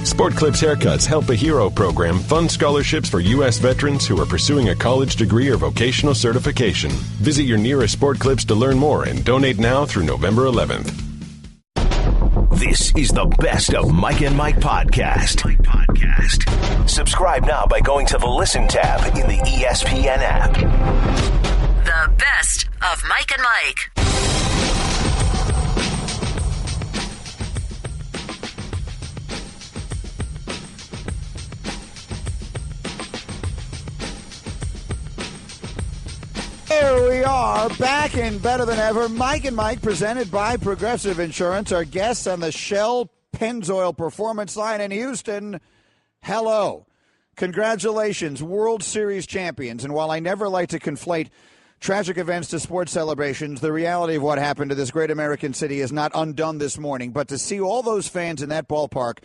Sport Clips Haircuts Help a Hero program funds scholarships for U.S. veterans who are pursuing a college degree or vocational certification. Visit your nearest Sport Clips to learn more and donate now through November 11th. This is the Best of Mike and Mike podcast. Subscribe now by going to the Listen tab in the ESPN app. The Best of Mike and Mike. Here we are, back and better than ever. Mike and Mike, presented by Progressive Insurance. Our guests on the Shell Pennzoil Performance Line in Houston. Hello. Congratulations, World Series champions. And while I never like to conflate tragic events to sports celebrations, the reality of what happened to this great American city is not undone this morning. But to see all those fans in that ballpark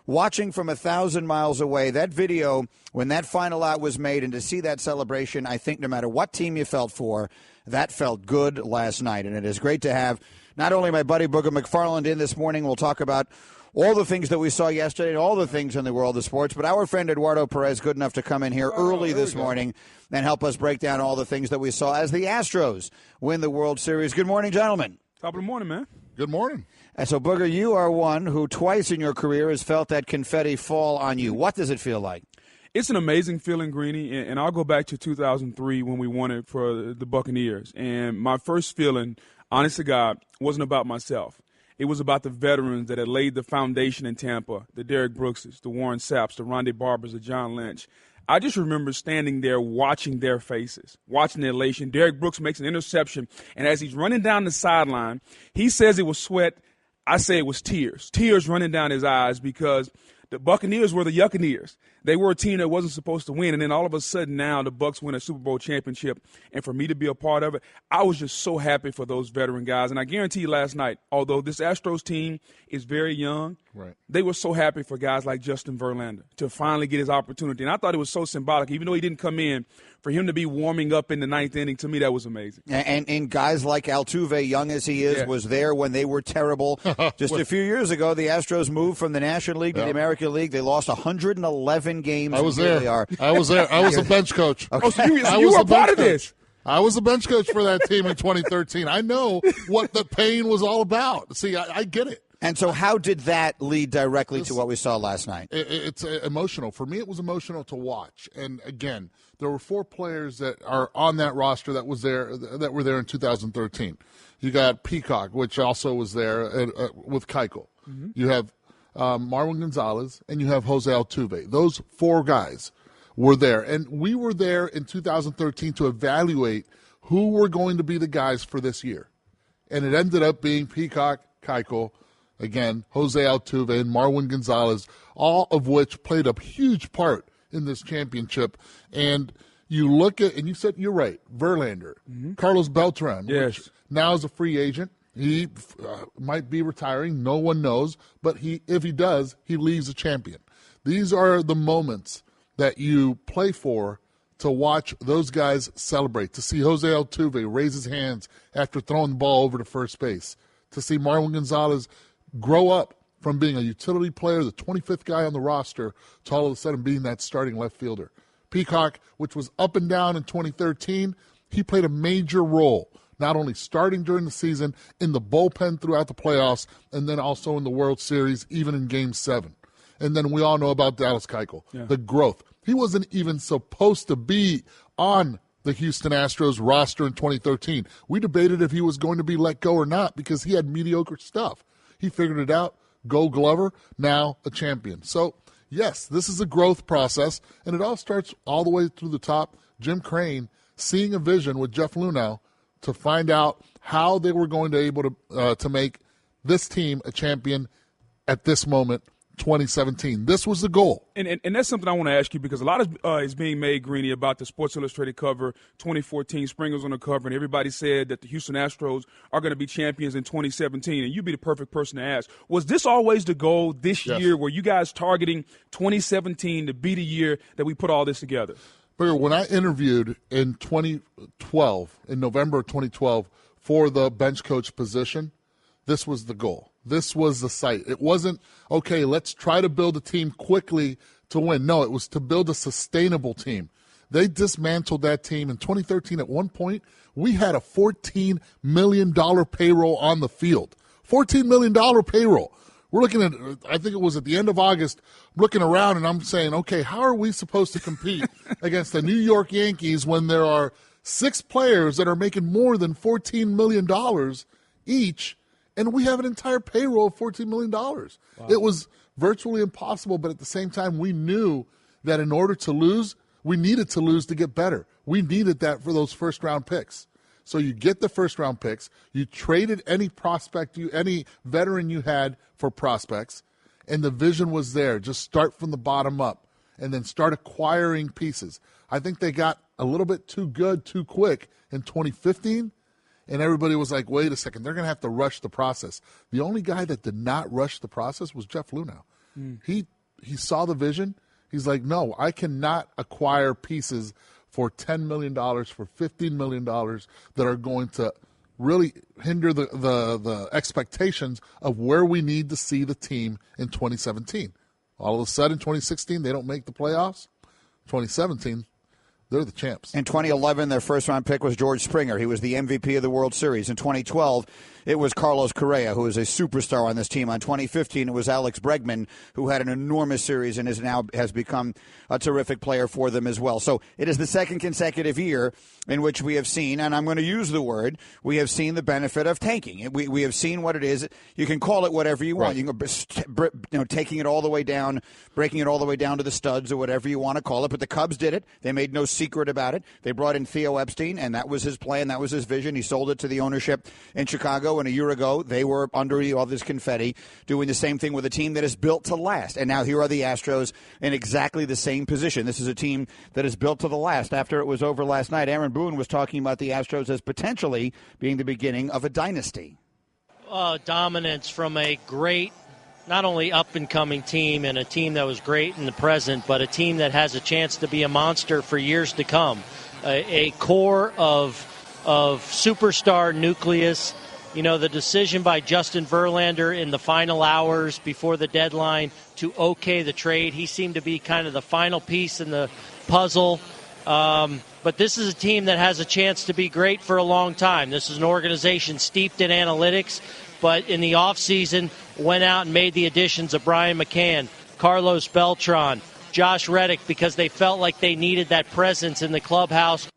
watching from 1,000 miles away, that video, when that final out was made, and to see that celebration, I think no matter what team you felt for, that felt good last night. And it is great to have not only my buddy Booger McFarland in this morning. We'll talk about all the things that we saw yesterday and all the things in the world of sports, but our friend Eduardo Perez, good enough to come in here early this morning and help us break down all the things that we saw as the Astros win the World Series. Good morning, gentlemen. Top of the morning, man. Good morning. And so, Booger, you are one who twice in your career has felt that confetti fall on you. What does it feel like? It's an amazing feeling, Greeny, and I'll go back to 2003 when we won it for the Buccaneers. And my first feeling, honest to God, wasn't about myself. It was about the veterans that had laid the foundation in Tampa, the Derek Brookses, the Warren Sapps, the Rondé Barbers, the John Lynch. I just remember standing there watching their faces, watching the elation. Derek Brooks makes an interception, and as he's running down the sideline, he says it was sweat. I say it was tears running down his eyes, because the Buccaneers were the Yuccaneers. They were a team that wasn't supposed to win, and then all of a sudden now the Bucs win a Super Bowl championship, and for me to be a part of it, I was just so happy for those veteran guys. And I guarantee you last night, although this Astros team is very young, right, they were so happy for guys like Justin Verlander to finally get his opportunity. And I thought it was so symbolic, even though he didn't come in, for him to be warming up in the ninth inning, to me that was amazing. And guys like Altuve, young as he is, was there when they were terrible. Just a few years ago, the Astros moved from the National League to the American League. They lost 111 games. I was there. I was there. I was a bench coach. Okay. Oh, so you were part of this. I was a bench coach for that team in 2013. I know what the pain was all about. See, I get it. And so how did that lead directly to what we saw last night? It's emotional. For me, it was emotional to watch. And, again, there were 4 players that are on that roster that were there in 2013. You got Peacock, which also was there with Keuchel. Mm-hmm. You have Marwin Gonzalez, and you have Jose Altuve. Those 4 guys were there. And we were there in 2013 to evaluate who were going to be the guys for this year. And it ended up being Peacock, Keuchel, again, Jose Altuve, and Marwin Gonzalez, all of which played a huge part in this championship. And you look at, and you said, you're right, Verlander, Carlos Beltran, which now is a free agent. He might be retiring. No one knows. But if he does, he leaves a champion. These are the moments that you play for, to watch those guys celebrate, to see Jose Altuve raise his hands after throwing the ball over to first base, to see Marwin Gonzalez grow up from being a utility player, the 25th guy on the roster, to all of a sudden being that starting left fielder. Peacock, which was up and down in 2013, he played a major role, not only starting during the season, in the bullpen throughout the playoffs, and then also in the World Series, even in Game 7. And then we all know about Dallas Keuchel, the growth. He wasn't even supposed to be on the Houston Astros roster in 2013. We debated if he was going to be let go or not because he had mediocre stuff. He figured it out. Gold Glover, now a champion. So, yes, this is a growth process, and it all starts all the way through the top. Jim Crane seeing a vision with Jeff Luhnow to find out how they were going to be able to make this team a champion at this moment, 2017. This was the goal. And that's something I want to ask you, because a lot is being made, Greeny, about the Sports Illustrated cover, 2014. Spring was on the cover, and everybody said that the Houston Astros are going to be champions in 2017, and you'd be the perfect person to ask. Was this always the goal this year? Were you guys targeting 2017 to be the year that we put all this together? When I interviewed in 2012, in November of 2012, for the bench coach position, this was the goal. this was the site. It wasn't, okay, let's try to build a team quickly to win. No, it was to build a sustainable team. They dismantled that team. In 2013, at one point, we had a $14 million payroll on the field. $14 million payroll. We're looking at, I think it was at the end of August, looking around and I'm saying, okay, how are we supposed to compete against the New York Yankees when there are 6 players that are making more than $14 million each, and we have an entire payroll of $14 million? Wow. It was virtually impossible, but at the same time, we knew that in order to lose, we needed to lose to get better. We needed that for those first-round picks. So you get the first-round picks. You traded any prospect, any veteran you had for prospects, and the vision was there. Just start from the bottom up and then start acquiring pieces. I think they got a little bit too good too quick in 2015, and everybody was like, wait a second, they're going to have to rush the process. The only guy that did not rush the process was Jeff Luhnow. He saw the vision. He's like, no, I cannot acquire pieces for $10 million, for $15 million that are going to really hinder the expectations of where we need to see the team in 2017. All of a sudden, 2016, they don't make the playoffs. 2017, they're the champs. In 2011, their first-round pick was George Springer. He was the MVP of the World Series. In 2012, it was Carlos Correa, who is a superstar on this team. On 2015, it was Alex Bregman, who had an enormous series and has become a terrific player for them as well. So it is the second consecutive year in which we have seen, and I'm going to use the word, we have seen the benefit of tanking. We have seen what it is. You can call it whatever you want. Right. You can, taking it all the way down, breaking it all the way down to the studs or whatever you want to call it. But the Cubs did it. They made no secret about it. They brought in Theo Epstein, and that was his plan. That was his vision. He sold it to the ownership in Chicago, and a year ago they were under all this confetti doing the same thing with a team that is built to last. And now here are the Astros in exactly the same position. This is a team that is built to the last. After it was over last night, Aaron Boone was talking about the Astros as potentially being the beginning of a dynasty. Dominance from a great, not only up-and-coming team and a team that was great in the present, but a team that has a chance to be a monster for years to come. A core of superstar nucleus. You know, the decision by Justin Verlander in the final hours before the deadline to okay the trade, he seemed to be kind of the final piece in the puzzle. But this is a team that has a chance to be great for a long time. This is an organization steeped in analytics, but in the offseason went out and made the additions of Brian McCann, Carlos Beltran, Josh Reddick, because they felt like they needed that presence in the clubhouse.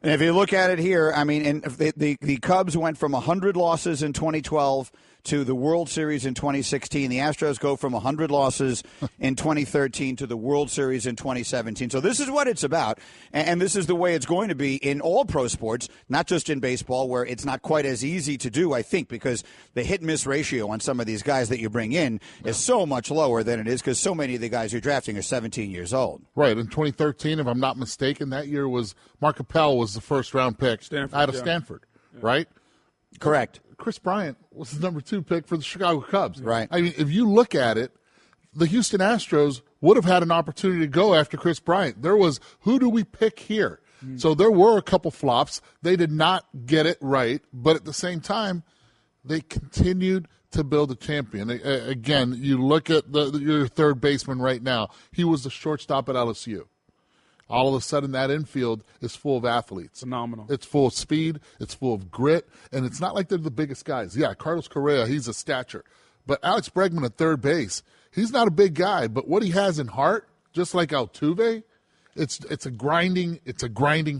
And if you look at it here, I mean, the Cubs went from 100 losses in 2012 to the World Series in 2016. The Astros go from 100 losses in 2013 to the World Series in 2017. So this is what it's about, and this is the way it's going to be in all pro sports, not just in baseball, where it's not quite as easy to do, I think, because the hit-miss ratio on some of these guys that you bring in is so much lower than it is because so many of the guys you're drafting are 17 years old. Right. In 2013, if I'm not mistaken, that year was Mark Appel was the first-round pick out of Stanford, right? Correct. Chris Bryant was the number 2 pick for the Chicago Cubs. Right. I mean, if you look at it, the Houston Astros would have had an opportunity to go after Chris Bryant. There was, who do we pick here? So there were a couple flops. They did not get it right, but at the same time, they continued to build a champion. Again, you look at your third baseman right now. He was the shortstop at LSU. All of a sudden, that infield is full of athletes. Phenomenal. It's full of speed. It's full of grit. And it's not like they're the biggest guys. Yeah, Carlos Correa, he's a stature. But Alex Bregman at third base, he's not a big guy. But what he has in heart, just like Altuve, it's a grinding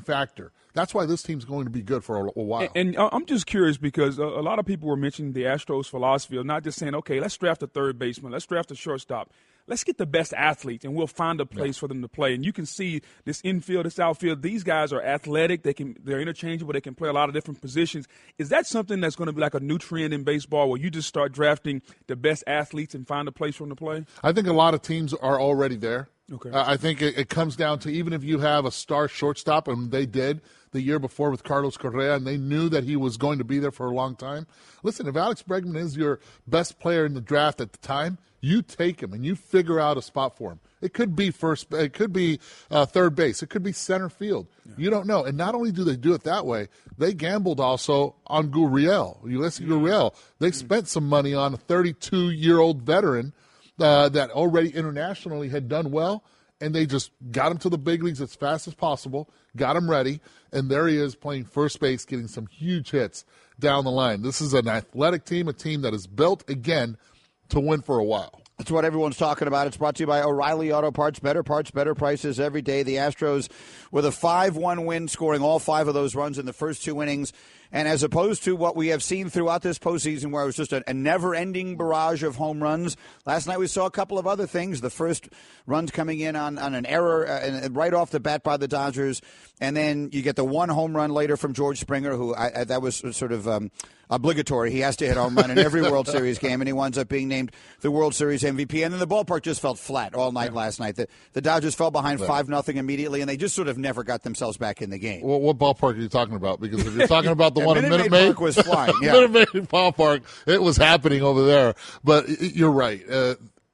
factor. That's why this team's going to be good for a while. And I'm just curious because a lot of people were mentioning the Astros' philosophy of not just saying, okay, let's draft a third baseman, let's draft a shortstop. Let's get the best athletes, and we'll find a place for them to play. And you can see this infield, this outfield. These guys are athletic. They're interchangeable. They can play a lot of different positions. Is that something that's going to be like a new trend in baseball where you just start drafting the best athletes and find a place for them to play? I think a lot of teams are already there. Okay. I think it comes down to, even if you have a star shortstop, and they did the year before with Carlos Correa, and they knew that he was going to be there for a long time. Listen, if Alex Bregman is your best player in the draft at the time, you take him and you figure out a spot for him. It could be it could be third base. It could be center field. Yeah. You don't know. And not only do they do it that way, they gambled also on Gurriel, Ulysses Gurriel. They spent some money on a 32-year-old veteran that already internationally had done well, and they just got him to the big leagues as fast as possible, got him ready, and there he is playing first base, getting some huge hits down the line. This is an athletic team, a team that is built, again, to win for a while. That's what everyone's talking about. It's brought to you by O'Reilly Auto Parts, better prices every day. The Astros with a 5-1 win, scoring all 5 of those runs in the first 2 innings. And as opposed to what we have seen throughout this postseason, where it was just a never-ending barrage of home runs, last night we saw a couple of other things. The first runs coming in on an error right off the bat by the Dodgers, and then you get the one home run later from George Springer, who that was sort of obligatory. He has to hit a home run in every World Series game, and he winds up being named the World Series MVP. And then the ballpark just felt flat all night last night. The Dodgers fell behind 5-0 immediately, and they just sort of never got themselves back in the game. Well, what ballpark are you talking about? Because if you're talking about the one in Minute Maid was flying. Yeah. Minute Maid ballpark, it was happening over there. But you're right.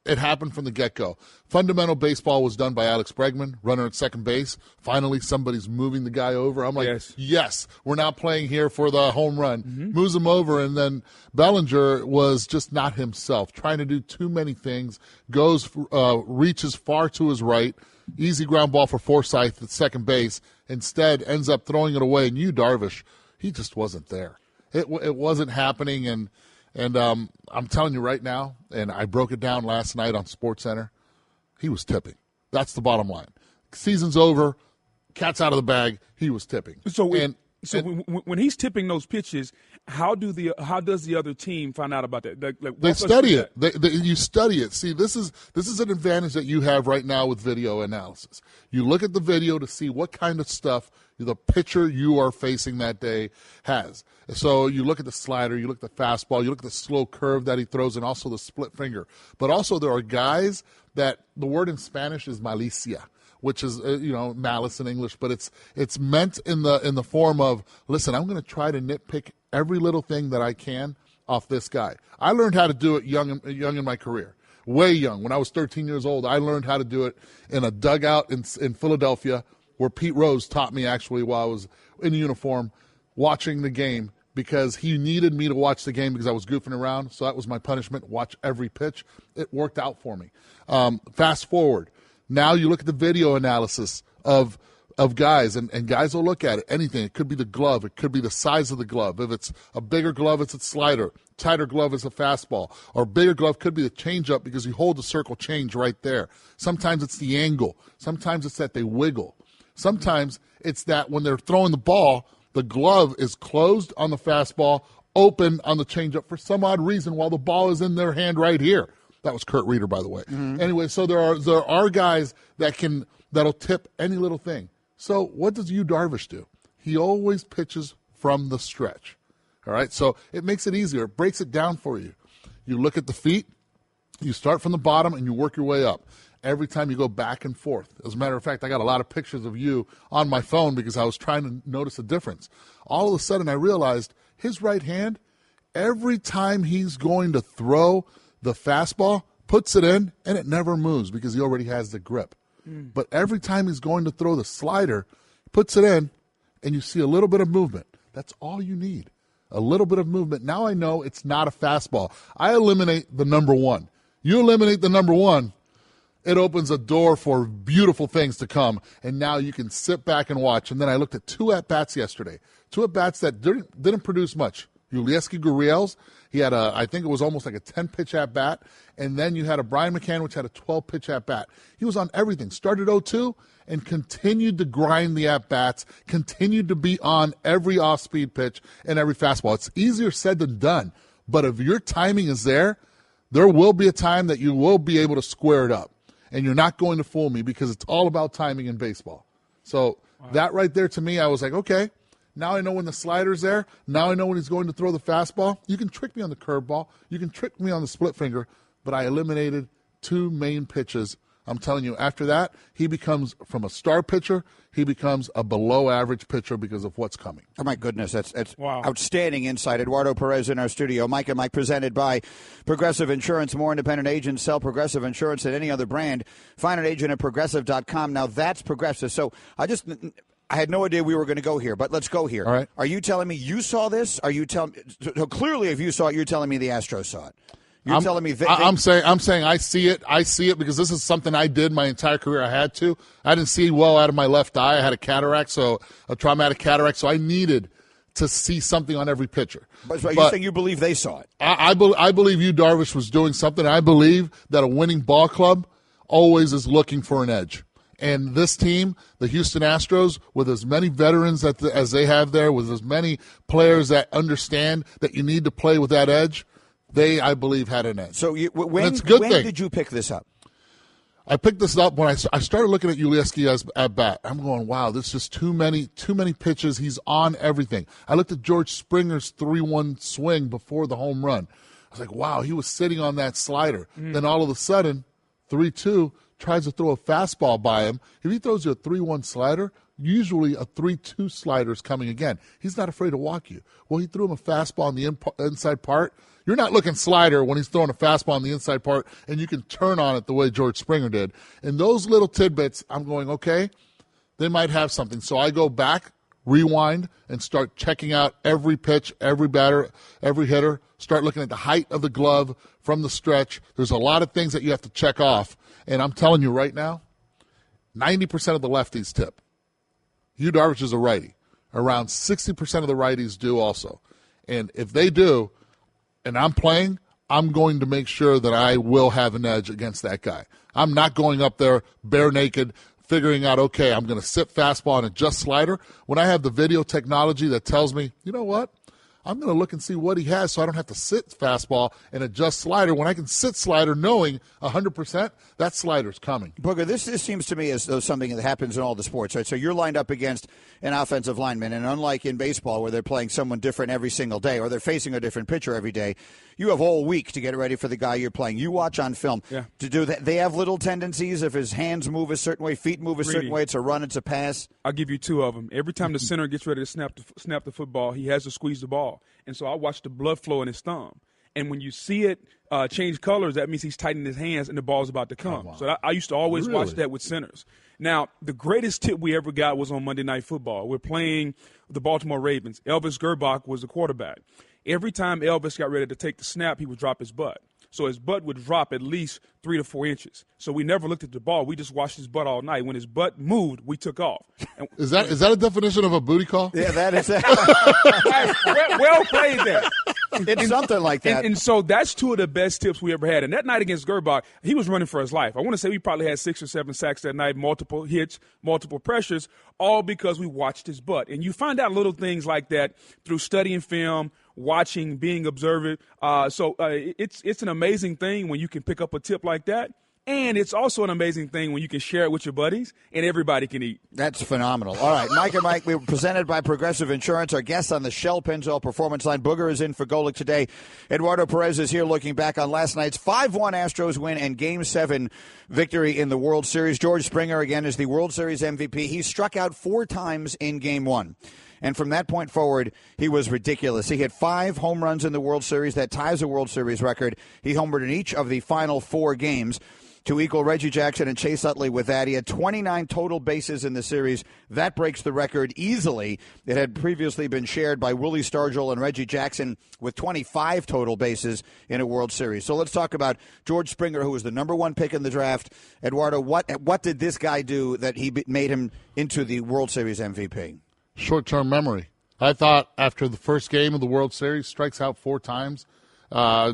It happened from the get-go. Fundamental baseball was done by Alex Bregman, runner at second base. Finally, somebody's moving the guy over. I'm like, yes, we're not playing here for the home run. Mm-hmm. Moves him over, and then Bellinger was just not himself, trying to do too many things, reaches far to his right, easy ground ball for Forsythe at second base, instead ends up throwing it away. And Yu Darvish, he just wasn't there. It wasn't happening, and I'm telling you right now, and I broke it down last night on SportsCenter, he was tipping. That's the bottom line. Season's over, cat's out of the bag, he was tipping. When he's tipping those pitches, how does the other team find out about that? They study it. You study it. See, this is an advantage that you have right now with video analysis. You look at the video to see what kind of stuff the pitcher you are facing that day has. So you look at the slider, you look at the fastball, you look at the slow curve that he throws, and also the split finger. But also there are guys that the word in Spanish is malicia, which is malice in English, but it's meant in the form of, listen, I'm going to try to nitpick every little thing that I can off this guy. I learned how to do it young in my career, way young. When I was 13 years old, I learned how to do it in a dugout in Philadelphia, where Pete Rose taught me actually while I was in uniform watching the game, because he needed me to watch the game because I was goofing around. So that was my punishment, watch every pitch. It worked out for me. Fast forward. Now you look at the video analysis of guys, and guys will look at it. Anything. It could be the glove. It could be the size of the glove. If it's a bigger glove, it's a slider. Tighter glove is a fastball. Or bigger glove could be the changeup because you hold the circle change right there. Sometimes it's the angle. Sometimes it's that they wiggle. Sometimes it's that when they're throwing the ball, the glove is closed on the fastball, open on the changeup for some odd reason while the ball is in their hand right here. That was Kurt Reeder, by the way. Mm-hmm. Anyway, so there are guys that'll tip any little thing. So what does Yu Darvish do? He always pitches from the stretch. All right, so it makes it easier. It breaks it down for you. You look at the feet. You start from the bottom and you work your way up. Every time you go back and forth. As a matter of fact, I got a lot of pictures of you on my phone because I was trying to notice a difference. All of a sudden, I realized his right hand, every time he's going to throw the fastball, puts it in, and it never moves because he already has the grip. But every time he's going to throw the slider, puts it in, and you see a little bit of movement. That's all you need, a little bit of movement. Now I know it's not a fastball. I eliminate the number one. You eliminate the number one, it opens a door for beautiful things to come, and now you can sit back and watch. And then I looked at 2 at-bats yesterday, 2 at-bats that didn't produce much. Ulysses Gurriel's, he had I think it was almost like a 10-pitch at-bat, and then you had a Brian McCann, which had a 12-pitch at-bat. He was on everything, started 0-2, and continued to grind the at-bats, continued to be on every off-speed pitch and every fastball. It's easier said than done, but if your timing is there will be a time that you will be able to square it up. And you're not going to fool me because it's all about timing in baseball. So that right there to me, I was like, okay, now I know when the slider's there. Now I know when he's going to throw the fastball. You can trick me on the curveball. You can trick me on the split finger. But I eliminated 2 main pitches I'm telling you, after that, he becomes, from a star pitcher, he becomes a below-average pitcher because of what's coming. Oh, my goodness. That's wow. Outstanding insight. Eduardo Perez in our studio. Mike and Mike presented by Progressive Insurance. More independent agents sell Progressive Insurance than any other brand. Find an agent at Progressive.com. Now, that's Progressive. So I had no idea we were going to go here, but let's go here. All right. Are you telling me you saw this? Are you telling so clearly if you saw it, you're telling me the Astros saw it? You're telling me I'm saying I see it. I see it because this is something I did my entire career. I had to. I didn't see well out of my left eye. I had a cataract, a traumatic cataract, so I needed to see something on every pitcher. But you're saying you believe they saw it? I believe Yu Darvish was doing something. I believe that a winning ball club always is looking for an edge. And this team, the Houston Astros, with as many veterans as they have there, with as many players that understand that you need to play with that edge, they, I believe, had an edge. So when did you pick this up? I picked this up when I started looking at Ulieski at bat. I'm going, wow, there's just too many pitches. He's on everything. I looked at George Springer's 3-1 swing before the home run. I was like, wow, he was sitting on that slider. Then all of a sudden, 3-2, tries to throw a fastball by him. If he throws you a 3-1 slider, usually a 3-2 slider is coming again. He's not afraid to walk you. Well, he threw him a fastball on the inside part. You're not looking slider when he's throwing a fastball on the inside part, and you can turn on it the way George Springer did. And those little tidbits, I'm going, okay, they might have something. So I go back, rewind, and start checking out every pitch, every batter, every hitter, start looking at the height of the glove from the stretch. There's a lot of things that you have to check off. And I'm telling you right now, 90% of the lefties tip. Yu Darvish is a righty. Around 60% of the righties do also. And if they do, and I'm playing, I'm going to make sure that I will have an edge against that guy. I'm not going up there bare naked, figuring out, okay, I'm going to sit fastball and adjust slider. When I have the video technology that tells me, you know what, I'm going to look and see what he has so I don't have to sit fastball and adjust slider. When I can sit slider knowing 100% that slider's coming. Booger, this seems to me as though something that happens in all the sports, right? So you're lined up against an offensive lineman, and unlike in baseball where they're playing someone different every single day or they're facing a different pitcher every day, you have all week to get ready for the guy you're playing. You watch on film. Yeah. To do that, they have little tendencies. If his hands move a certain way, feet move a certain way, it's a run, it's a pass. I'll give you two of them. Every time the center gets ready to snap the football, he has to squeeze the ball. And so I watch the blood flow in his thumb. And when you see it change colors, that means he's tightening his hands and the ball's about to come. Oh, wow. So I used to always watch that with centers. Now, the greatest tip we ever got was on Monday Night Football. We're playing the Baltimore Ravens. Elvis Gerbach was the quarterback. Every time Elvis got ready to take the snap, he would drop his butt. So his butt would drop at least 3 to 4 inches. So we never looked at the ball. We just watched his butt all night. When his butt moved, we took off. Is that a definition of a booty call? Yeah, that is it. well played there. It's something like that. And so that's two of the best tips we ever had. And that night against Gerbach, he was running for his life. I want to say we probably had 6 or 7 sacks that night, multiple hits, multiple pressures, all because we watched his butt. And you find out little things like that through studying film, watching, being observant. So it's an amazing thing when you can pick up a tip like that. And it's also an amazing thing when you can share it with your buddies and everybody can eat. That's phenomenal. All right, Mike and Mike, we were presented by Progressive Insurance. Our guest on the Shell Pennzoil Performance Line, Booger, is in for Golick today. Eduardo Perez is here looking back on last night's 5-1 Astros win and Game 7 victory in the World Series. George Springer, again, is the World Series MVP. He struck out 4 times in Game 1. And from that point forward, he was ridiculous. He hit 5 home runs in the World Series. That ties a World Series record. He homered in each of the final 4 games to equal Reggie Jackson and Chase Utley with that. He had 29 total bases in the series. That breaks the record easily. It had previously been shared by Willie Stargell and Reggie Jackson with 25 total bases in a World Series. So let's talk about George Springer, who was the number 1 pick in the draft. Eduardo, what did this guy do that he made him into the World Series MVP? Short-term memory. I thought after the first game of the World Series, strikes out 4 times.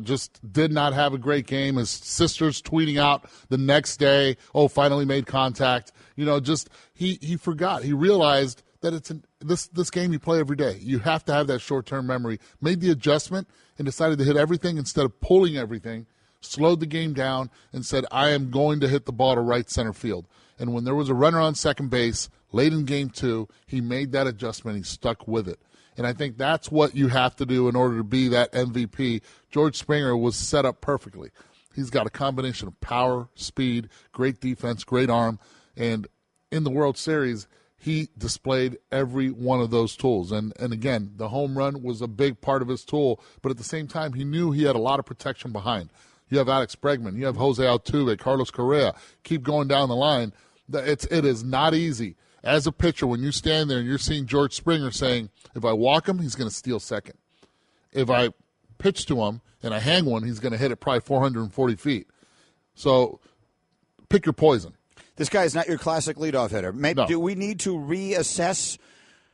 Just did not have a great game. His sister's tweeting out the next day, finally made contact. Just he forgot. He realized that it's this game you play every day. You have to have that short-term memory. Made the adjustment and decided to hit everything instead of pulling everything. Slowed the game down and said, I am going to hit the ball to right center field. And when there was a runner on second base late in Game 2, he made that adjustment. He stuck with it. And I think that's what you have to do in order to be that MVP. George Springer was set up perfectly. He's got a combination of power, speed, great defense, great arm, and in the World Series, he displayed every one of those tools. And again, the home run was a big part of his tool, but at the same time, he knew he had a lot of protection behind. You have Alex Bregman, you have Jose Altuve, Carlos Correa, keep going down the line. It is not easy. As a pitcher, when you stand there and you're seeing George Springer saying, if I walk him, he's going to steal second. If I pitch to him and I hang one, he's going to hit it probably 440 feet. So pick your poison. This guy is not your classic leadoff hitter. Maybe, no. Do we need to reassess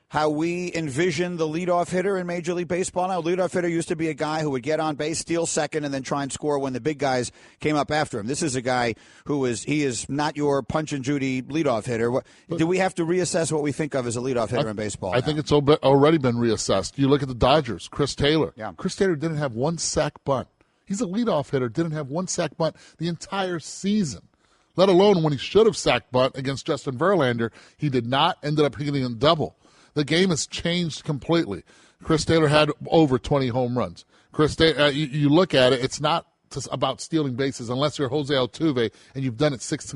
how we envision the leadoff hitter in Major League Baseball now? Leadoff hitter used to be a guy who would get on base, steal second, and then try and score when the big guys came up after him. This is a guy he is not your Punch and Judy leadoff hitter. Do we have to reassess what we think of as a leadoff hitter in baseball? I think it's already been reassessed. You look at the Dodgers, Chris Taylor. Yeah. Chris Taylor didn't have one sack bunt. He's a leadoff hitter, didn't have one sack bunt the entire season. Let alone when he should have sacked bunt against Justin Verlander, he did not, ended up hitting a double. The game has changed completely. Chris Taylor had over 20 home runs. Chris Taylor, you look at it, it's not just about stealing bases unless you're Jose Altuve and you've done it six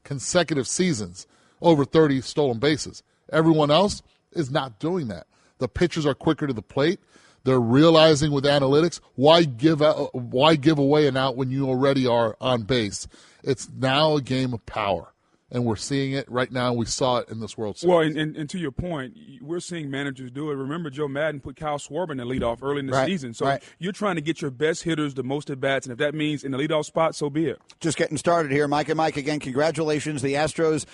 consecutive seasons, over 30 stolen bases. Everyone else is not doing that. The pitchers are quicker to the plate. They're realizing with analytics, why give away an out when you already are on base? It's now a game of power, and we're seeing it right now. We saw it in this World Series. Well, and to your point, we're seeing managers do it. Remember, Joe Madden put Kyle Schwarber in the leadoff early in the season. So you're trying to get your best hitters the most at-bats, and if that means in the leadoff spot, so be it. Just getting started here. Mike and Mike, again, congratulations. The Astros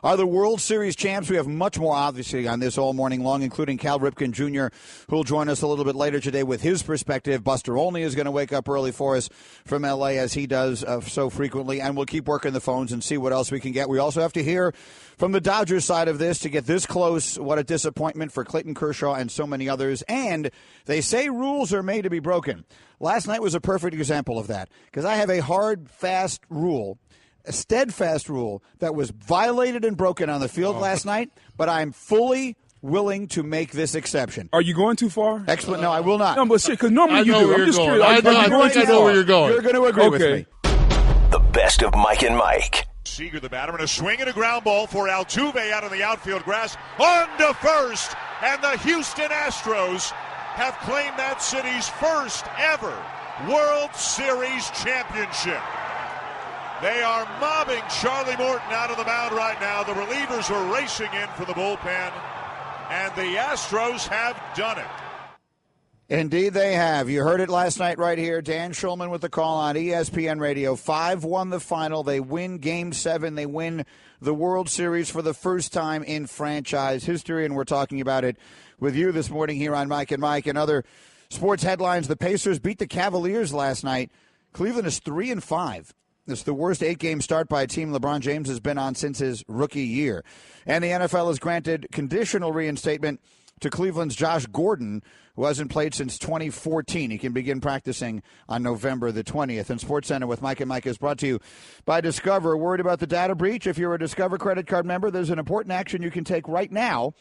are the World Series champs. We have much more, obviously, on this all morning long, including Cal Ripken Jr., who will join us a little bit later today with his perspective. Buster Olney is going to wake up early for us from L.A., as he does so frequently, and we'll keep working the phones and see what else we can get. We also have to hear from the Dodgers side of this to get this close. What a disappointment for Clayton Kershaw and so many others. And they say rules are made to be broken. Last night was a perfect example of that, because I have a hard, fast rule, a steadfast rule that was violated and broken on the field last night, but I'm fully willing to make this exception. Are you going too far? No, I will not. No, but because normally you do. I'm just curious. I know where you're going. You're going to agree with me. The best of Mike and Mike. Seager, the batter, and a swing and a ground ball for Altuve out on the outfield grass. On to first, and the Houston Astros have claimed that city's first ever World Series championship. They are mobbing Charlie Morton out of the mound right now. The relievers are racing in for the bullpen, and the Astros have done it. Indeed, they have. You heard it last night right here. Dan Schulman with the call on ESPN Radio. 5-1 the final. They win Game 7. They win the World Series for the first time in franchise history, and we're talking about it with you this morning here on Mike and Mike. And other sports headlines, the Pacers beat the Cavaliers last night. Cleveland is 3-5. It's the worst 8-game start by a team LeBron James has been on since his rookie year. And the NFL has granted conditional reinstatement to Cleveland's Josh Gordon, who hasn't played since 2014. He can begin practicing on November the 20th. And SportsCenter with Mike and Mike is brought to you by Discover. Worried about the data breach? If you're a Discover credit card member, there's an important action you can take right now.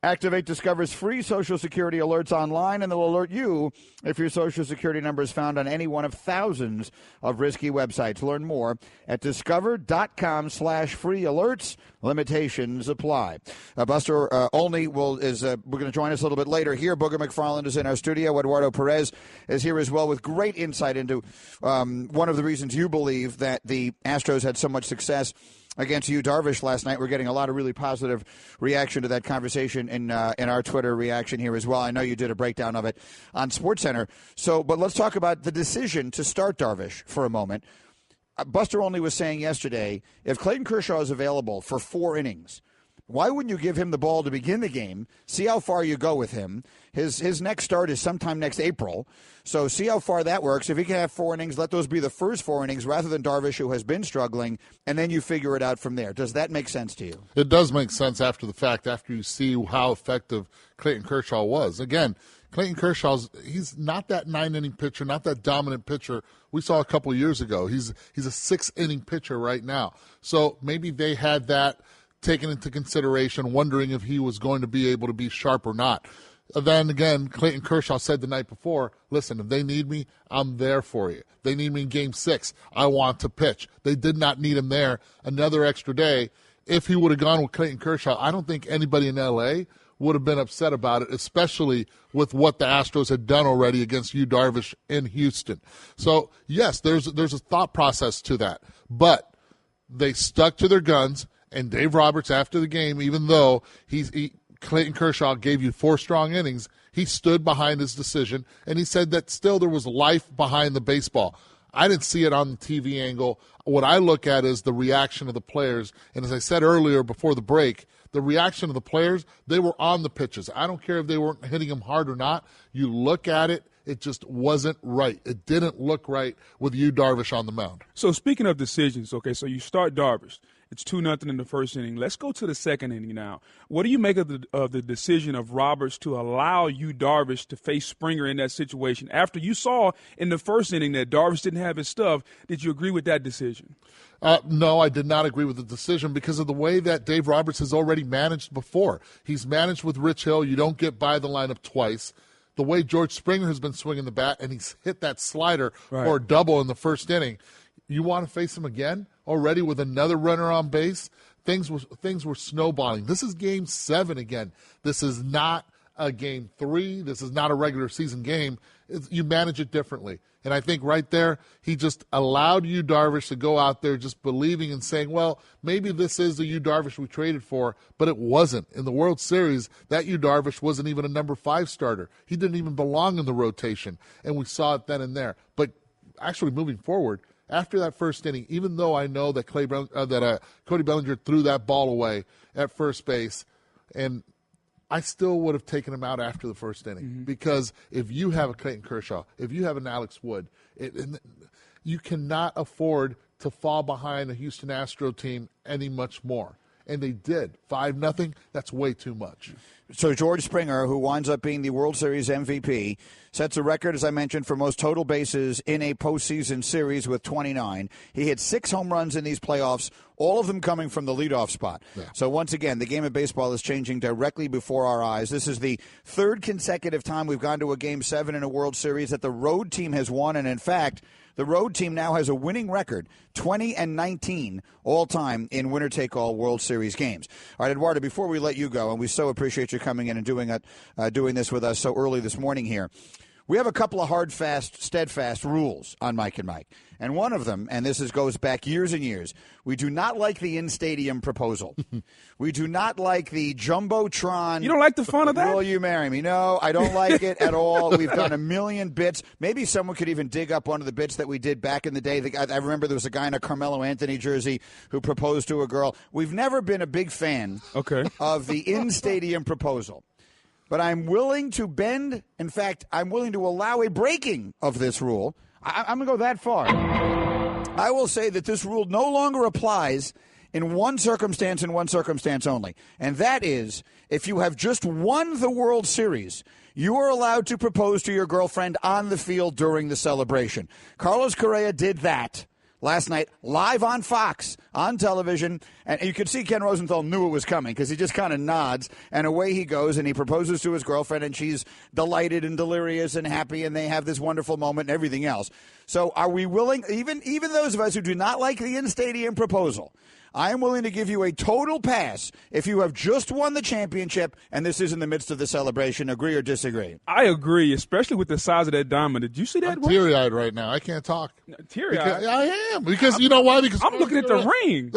Activate Discover's free Social Security alerts online, and they'll alert you if your Social Security number is found on any one of thousands of risky websites. Learn more at discover.com/free alerts. Limitations apply. Buster Olney we're going to join us a little bit later here. Booger McFarland is in our studio. Eduardo Perez is here as well with great insight into one of the reasons you believe that the Astros had so much success against Yu Darvish last night. We're getting a lot of really positive reaction to that conversation in our Twitter reaction here as well. I know you did a breakdown of it on SportsCenter. But let's talk about the decision to start Darvish for a moment. Buster Olney was saying yesterday, if Clayton Kershaw is available for 4 innings, why wouldn't you give him the ball to begin the game, see how far you go with him? His next start is sometime next April, so see how far that works. If he can have 4 innings, let those be the first 4 innings rather than Darvish, who has been struggling, and then you figure it out from there. Does that make sense to you? It does make sense after the fact, after you see how effective Clayton Kershaw was. Again, Clayton Kershaw's he's not that 9-inning pitcher, not that dominant pitcher we saw a couple years ago. He's a 6-inning pitcher right now. So maybe they had that taken into consideration, wondering if he was going to be able to be sharp or not. then again, Clayton Kershaw said the night before, listen, if they need me, I'm there for you. They need me in Game 6. I want to pitch. They did not need him there another extra day. If he would have gone with Clayton Kershaw, I don't think anybody in L.A. would have been upset about it, especially with what the Astros had done already against Yu Darvish in Houston. So, yes, there's a thought process to that. But they stuck to their guns, and Dave Roberts, after the game, even though Clayton Kershaw gave you 4 strong innings, he stood behind his decision, and he said that still there was life behind the baseball. I didn't see it on the TV angle. What I look at is the reaction of the players, and as I said earlier before the break, the reaction of the players, they were on the pitches. I don't care if they weren't hitting them hard or not. You look at it, it just wasn't right. It didn't look right with Yu Darvish on the mound. So speaking of decisions, okay, so you start Darvish. It's 2-0 in the first inning. Let's go to the second inning now. What do you make of the decision of Roberts to allow Yu Darvish to face Springer in that situation? After you saw in the first inning that Darvish didn't have his stuff, did you agree with that decision? No, I did not agree with the decision because of the way that Dave Roberts has already managed before. He's managed with Rich Hill. You don't get by the lineup twice. The way George Springer has been swinging the bat, and he's hit that slider for a double in the first inning. You want to face him again already with another runner on base? Things were snowballing. This is Game 7 again. This is not a Game 3. This is not a regular season game. You manage it differently. And I think right there, he just allowed Yu Darvish to go out there just believing and saying, well, maybe this is the Yu Darvish we traded for, but it wasn't. In the World Series, that Yu Darvish wasn't even a number 5 starter. He didn't even belong in the rotation, and we saw it then and there. But actually moving forward, after that first inning, even though I know that Cody Bellinger threw that ball away at first base, and I still would have taken him out after the first inning because if you have a Clayton Kershaw, if you have an Alex Wood, you cannot afford to fall behind a Houston Astro team any much more. And they did. 5-0, that's way too much. So George Springer, who winds up being the World Series MVP, sets a record, as I mentioned, for most total bases in a postseason series with 29. He hit 6 home runs in these playoffs, all of them coming from the leadoff spot. Yeah. So once again, the game of baseball is changing directly before our eyes. This is the 3rd consecutive time we've gone to a Game 7 in a World Series that the road team has won, and in fact, the road team now has a winning record, 20-19 all-time in winner-take-all World Series games. All right, Eduardo, before we let you go, and we so appreciate you coming in and doing this with us so early this morning here, we have a couple of hard, fast, steadfast rules on Mike and Mike. And one of them, and goes back years and years, we do not like the in-stadium proposal. We do not like the Jumbotron. You don't like the fun of that? Will you marry me? No, I don't like it at all. We've done a million bits. Maybe someone could even dig up one of the bits that we did back in the day. I remember there was a guy in a Carmelo Anthony jersey who proposed to a girl. We've never been a big fan of the in-stadium proposal. But I'm willing to bend. In fact, I'm willing to allow a breaking of this rule. I'm going to go that far. I will say that this rule no longer applies in one circumstance and one circumstance only. And that is, if you have just won the World Series, you are allowed to propose to your girlfriend on the field during the celebration. Carlos Correa did that last night, live on Fox, on television, and you could see Ken Rosenthal knew it was coming because he just kind of nods, and away he goes, and he proposes to his girlfriend, and she's delighted and delirious and happy, and they have this wonderful moment and everything else. So are we willing, even those of us who do not like the in-stadium proposal, I am willing to give you a total pass if you have just won the championship and this is in the midst of the celebration. Agree or disagree? I agree, especially with the size of that diamond. Did you see that? I'm teary-eyed right now. I can't talk. Teary-eyed? I am. Because you know why? Because I'm looking at the ring.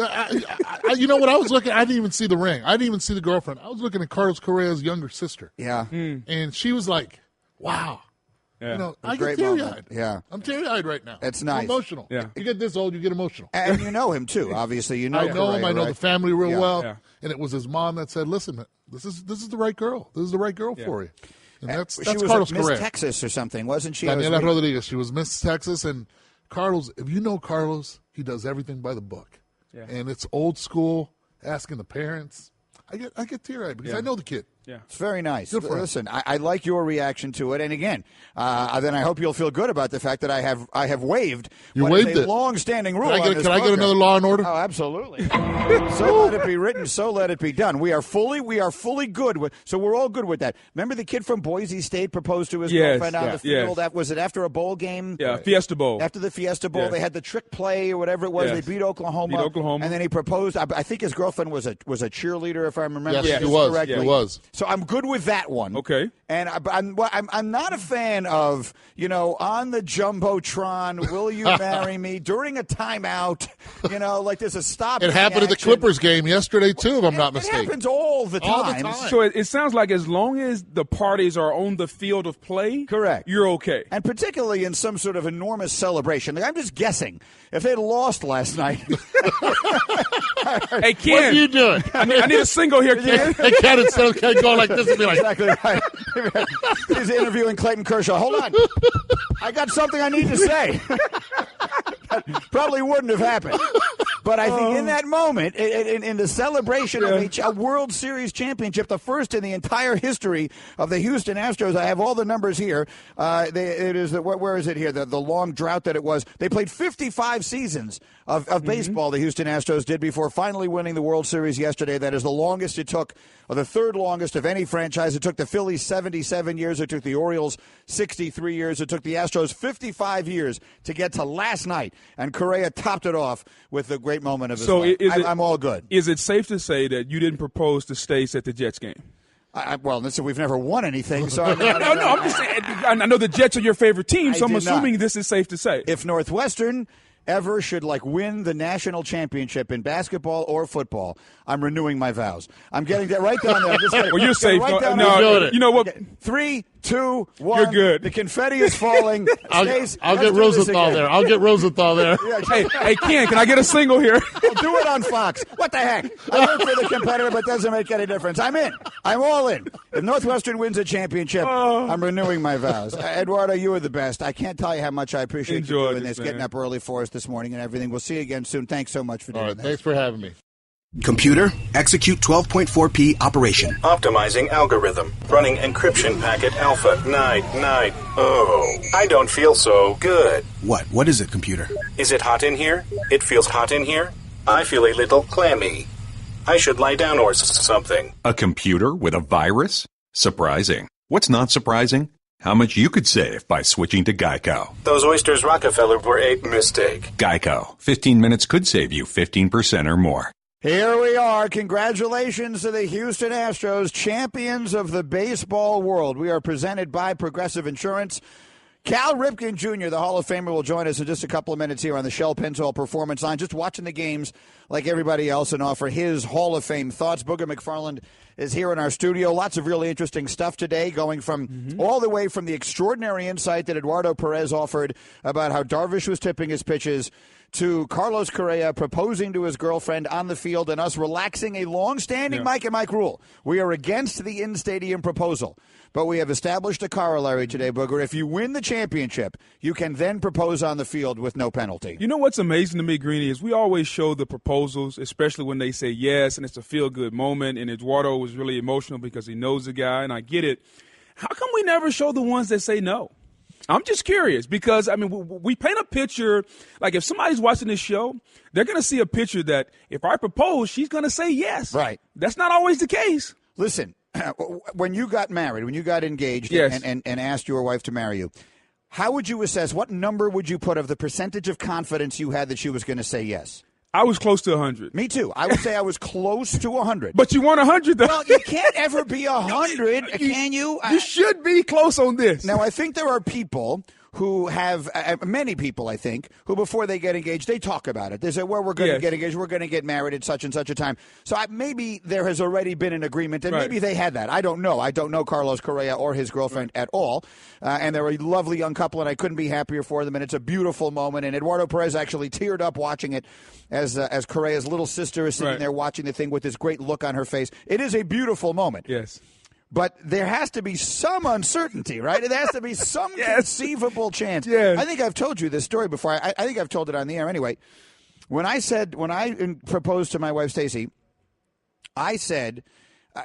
You know what I was looking at? I didn't even see the ring. I didn't even see the girlfriend. I was looking at Carlos Correa's younger sister. Yeah. And she was like, wow. Yeah. You know, I get teary-eyed. Yeah. I'm teary-eyed right now. It's nice. I'm emotional. Yeah. You get this old, you get emotional. And you know him, too. Obviously, you know I know him. I know the family real well. Yeah. And it was his mom that said, listen, this is the right girl. This is the right girl for you. And that's she was Carlos Miss Correa. Texas or something, wasn't she? Daniela Rodriguez. She was Miss Texas. And Carlos, if you know Carlos, he does everything by the book. Yeah. And it's old school, asking the parents. I get teary-eyed because I know the kid. Yeah. It's very nice. Good for him. Listen, I like your reaction to it, and again, then I hope you'll feel good about the fact that I have waived. You waived is a it. long-standing rule. Can I get program. another Law and Order? Oh, absolutely. So let it be written. So let it be done. We are fully good with. So we're all good with that. Remember the kid from Boise State proposed to his girlfriend on the field. That was it after a bowl game. Yeah, Fiesta Bowl. After the Fiesta Bowl, they had the trick play or whatever it was. Yes. They beat Oklahoma. And then he proposed. I think his girlfriend was a cheerleader, if I remember. Yes, she was. Correctly. She was. So I'm good with that one. Okay. And I'm not a fan of, on the Jumbotron, will you marry me during a timeout, like there's a stop. It happened at the Clippers game yesterday, too, if I'm not mistaken. It happens all the time. So it sounds like as long as the parties are on the field of play, correct, you're okay. And particularly in some sort of enormous celebration. Like, I'm just guessing. If they'd lost last night. Hey, Ken. What are you doing? I need a single here, Ken. Hey, Ken, instead of going like this, and be like, exactly right. He's interviewing Clayton Kershaw. Hold on. I got something I need to say. Probably wouldn't have happened. But I think in that moment, in the celebration of a World Series championship, the first in the entire history of the Houston Astros, I have all the numbers here. Where is it here? The long drought that it was. They played 55 seasons of baseball, the Houston Astros did, before finally winning the World Series yesterday. That is the longest it took, or the third longest of any franchise. It took the Phillies 77 years. It took the Orioles 63 years. It took the Astros 55 years to get to last night. And Correa topped it off with the great moment of his life. I'm all good. Is it safe to say that you didn't propose to Stace at the Jets game? Well, listen, we've never won anything, so no, I'm just saying. I know the Jets are your favorite team, so I'm assuming this is safe to say. If Northwestern ever should win the national championship in basketball or football, I'm renewing my vows. I'm getting that right down there. Well, you're safe. Right you know what? 3, 2, 1. You're good. The confetti is falling. I'll get Rosenthal there. I'll get Rosenthal there. Hey, Ken, can I get a single here? I'll do it on Fox. What the heck? I work for the competitor, but it doesn't make any difference. I'm in. I'm all in. If Northwestern wins a championship, I'm renewing my vows. Eduardo, you are the best. I can't tell you how much I appreciate you doing this, getting up early for us this morning and everything. We'll see you again soon. Thanks so much for doing this. Thanks for having me. Computer, execute 12.4p operation. Optimizing algorithm. Running encryption packet alpha. Night. Oh, I don't feel so good. What is it, computer? Is it hot in here? It feels hot in here. I feel a little clammy. I should lie down or something. A computer with a virus? Surprising. What's not surprising? How much you could save by switching to Geico. Those oysters Rockefeller were a mistake. Geico. 15 minutes could save you 15% or more. Here we are. Congratulations to the Houston Astros, champions of the baseball world. We are presented by Progressive Insurance. Cal Ripken Jr., the Hall of Famer, will join us in just a couple of minutes here on the Shell Pennzoil Performance Line, just watching the games like everybody else and offer his Hall of Fame thoughts. Booger McFarland is here in our studio. Lots of really interesting stuff today, going from all the way from the extraordinary insight that Eduardo Perez offered about how Darvish was tipping his pitches to Carlos Correa proposing to his girlfriend on the field and us relaxing a long-standing Mike and Mike rule. We are against the in-stadium proposal, but we have established a corollary today, Booger. If you win the championship, you can then propose on the field with no penalty. You know what's amazing to me, Greeny, is we always show the proposals, especially when they say yes, and it's a feel-good moment, and Eduardo was really emotional because he knows the guy, and I get it. How come we never show the ones that say no? I'm just curious because, we paint a picture, like if somebody's watching this show, they're going to see a picture that if I propose, she's going to say yes. Right. That's not always the case. Listen, when you got married, when you got engaged and asked your wife to marry you, how would you assess, what number would you put of the percentage of confidence you had that she was going to say yes? I was close to 100. Me too. I would say I was close to 100. But you want 100, though. Well, you can't ever be 100, can you? You should be close on this. Now, I think there are people who have, many people, I think, who before they get engaged, they talk about it. They say, well, we're going to get engaged, we're going to get married at such and such a time. So maybe there has already been an agreement, and maybe they had that. I don't know. I don't know Carlos Correa or his girlfriend at all. And they're a lovely young couple, and I couldn't be happier for them. And it's a beautiful moment. And Eduardo Perez actually teared up watching it as Correa's little sister is sitting there watching the thing with this great look on her face. It is a beautiful moment. Yes. But there has to be some uncertainty, right? There has to be some conceivable chance. Yes. I think I've told you this story before. I think I've told it on the air anyway. When I proposed to my wife, Stacy, I said,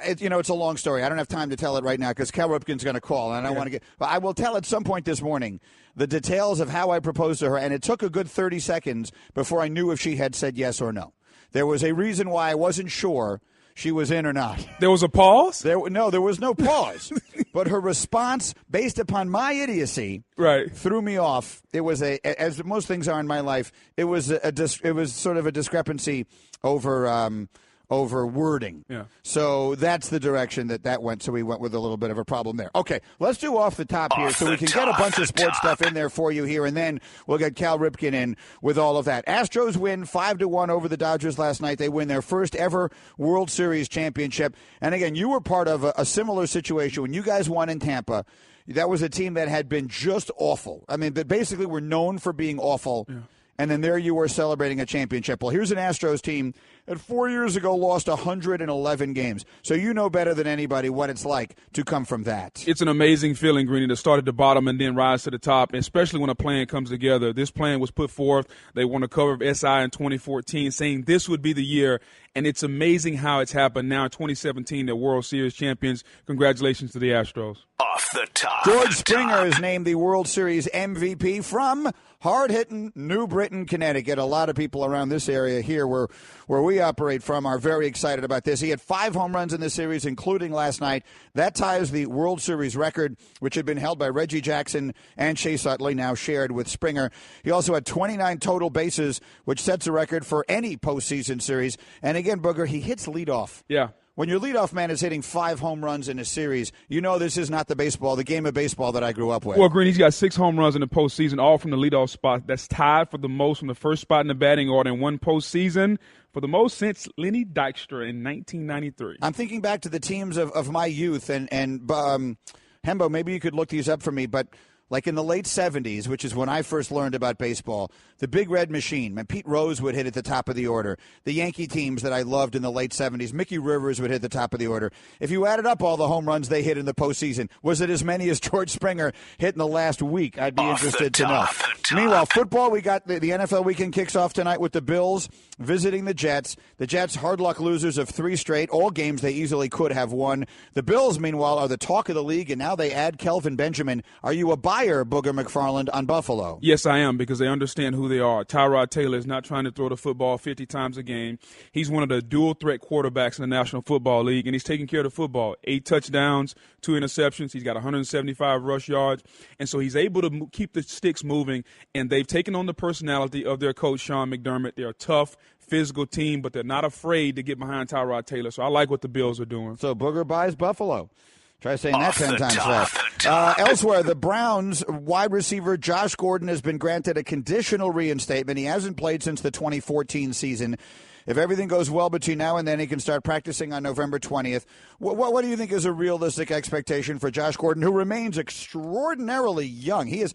It's a long story. I don't have time to tell it right now because Cal Ripken's going to call, and I want to get. But I will tell at some point this morning the details of how I proposed to her, and it took a good 30 seconds before I knew if she had said yes or no. There was a reason why I wasn't sure she was in or not. There was a pause? There was no pause. But her response, based upon my idiocy, threw me off. It was as most things are in my life, it was sort of a discrepancy over wording. Yeah. So that's the direction that went. So we went with a little bit of a problem there. Okay, let's do off the top here so we can get a bunch of sports stuff in there for you here, and then we'll get Cal Ripken in with all of that. Astros win 5-1 over the Dodgers last night. They win their first ever World Series championship. And again, you were part of a similar situation when you guys won in Tampa. That was a team that had been just awful. I mean, but basically were known for being awful. Yeah. And then there you were celebrating a championship. Well, here's an Astros team that 4 years ago lost 111 games. So you know better than anybody what it's like to come from that. It's an amazing feeling, Greeny, to start at the bottom and then rise to the top, especially when a plan comes together. This plan was put forth. They won a cover of SI in 2014 saying this would be the year. And it's amazing how it's happened now in 2017. They're World Series champions. Congratulations to the Astros. Off the top. George Springer is named the World Series MVP from hard-hitting New Britain, Connecticut. A lot of people around this area here where we operate from are very excited about this. He had 5 home runs in the series, including last night. That ties the World Series record, which had been held by Reggie Jackson and Chase Utley, now shared with Springer. He also had 29 total bases, which sets a record for any postseason series. And again, Booger, he hits leadoff. Yeah. When your leadoff man is hitting 5 home runs in a series, you know this is not the game of baseball that I grew up with. Well, Green, he's got 6 home runs in the postseason, all from the leadoff spot. That's tied for the most from the first spot in the batting order in one postseason, for the most since Lenny Dykstra in 1993. I'm thinking back to the teams of my youth, and Hembo, maybe you could look these up for me, but like in the late 70s, which is when I first learned about baseball, the Big Red Machine, and Pete Rose would hit at the top of the order. The Yankee teams that I loved in the late 70s, Mickey Rivers would hit the top of the order. If you added up all the home runs they hit in the postseason, was it as many as George Springer hit in the last week? I'd be interested to know. Meanwhile, football, we got the NFL weekend kicks off tonight with the Bills visiting the Jets. The Jets, hard luck losers of 3 straight, all games they easily could have won. The Bills, meanwhile, are the talk of the league, and now they add Kelvin Benjamin. Are you a buyer, Booger McFarland, on Buffalo? Yes, I am, because they understand who they are. Tyrod Taylor is not trying to throw the football 50 times a game. He's one of the dual-threat quarterbacks in the National Football League, and he's taking care of the football. 8 touchdowns, 2 interceptions. He's got 175 rush yards, and so he's able to keep the sticks moving, and they've taken on the personality of their coach, Sean McDermott. They're a tough, physical team, but they're not afraid to get behind Tyrod Taylor, so I like what the Bills are doing. So Booger buys Buffalo. Try saying that 10 times fast. Elsewhere, the Browns wide receiver Josh Gordon has been granted a conditional reinstatement. He hasn't played since the 2014 season. If everything goes well between now and then, he can start practicing on November 20th. What do you think is a realistic expectation for Josh Gordon, who remains extraordinarily young? He's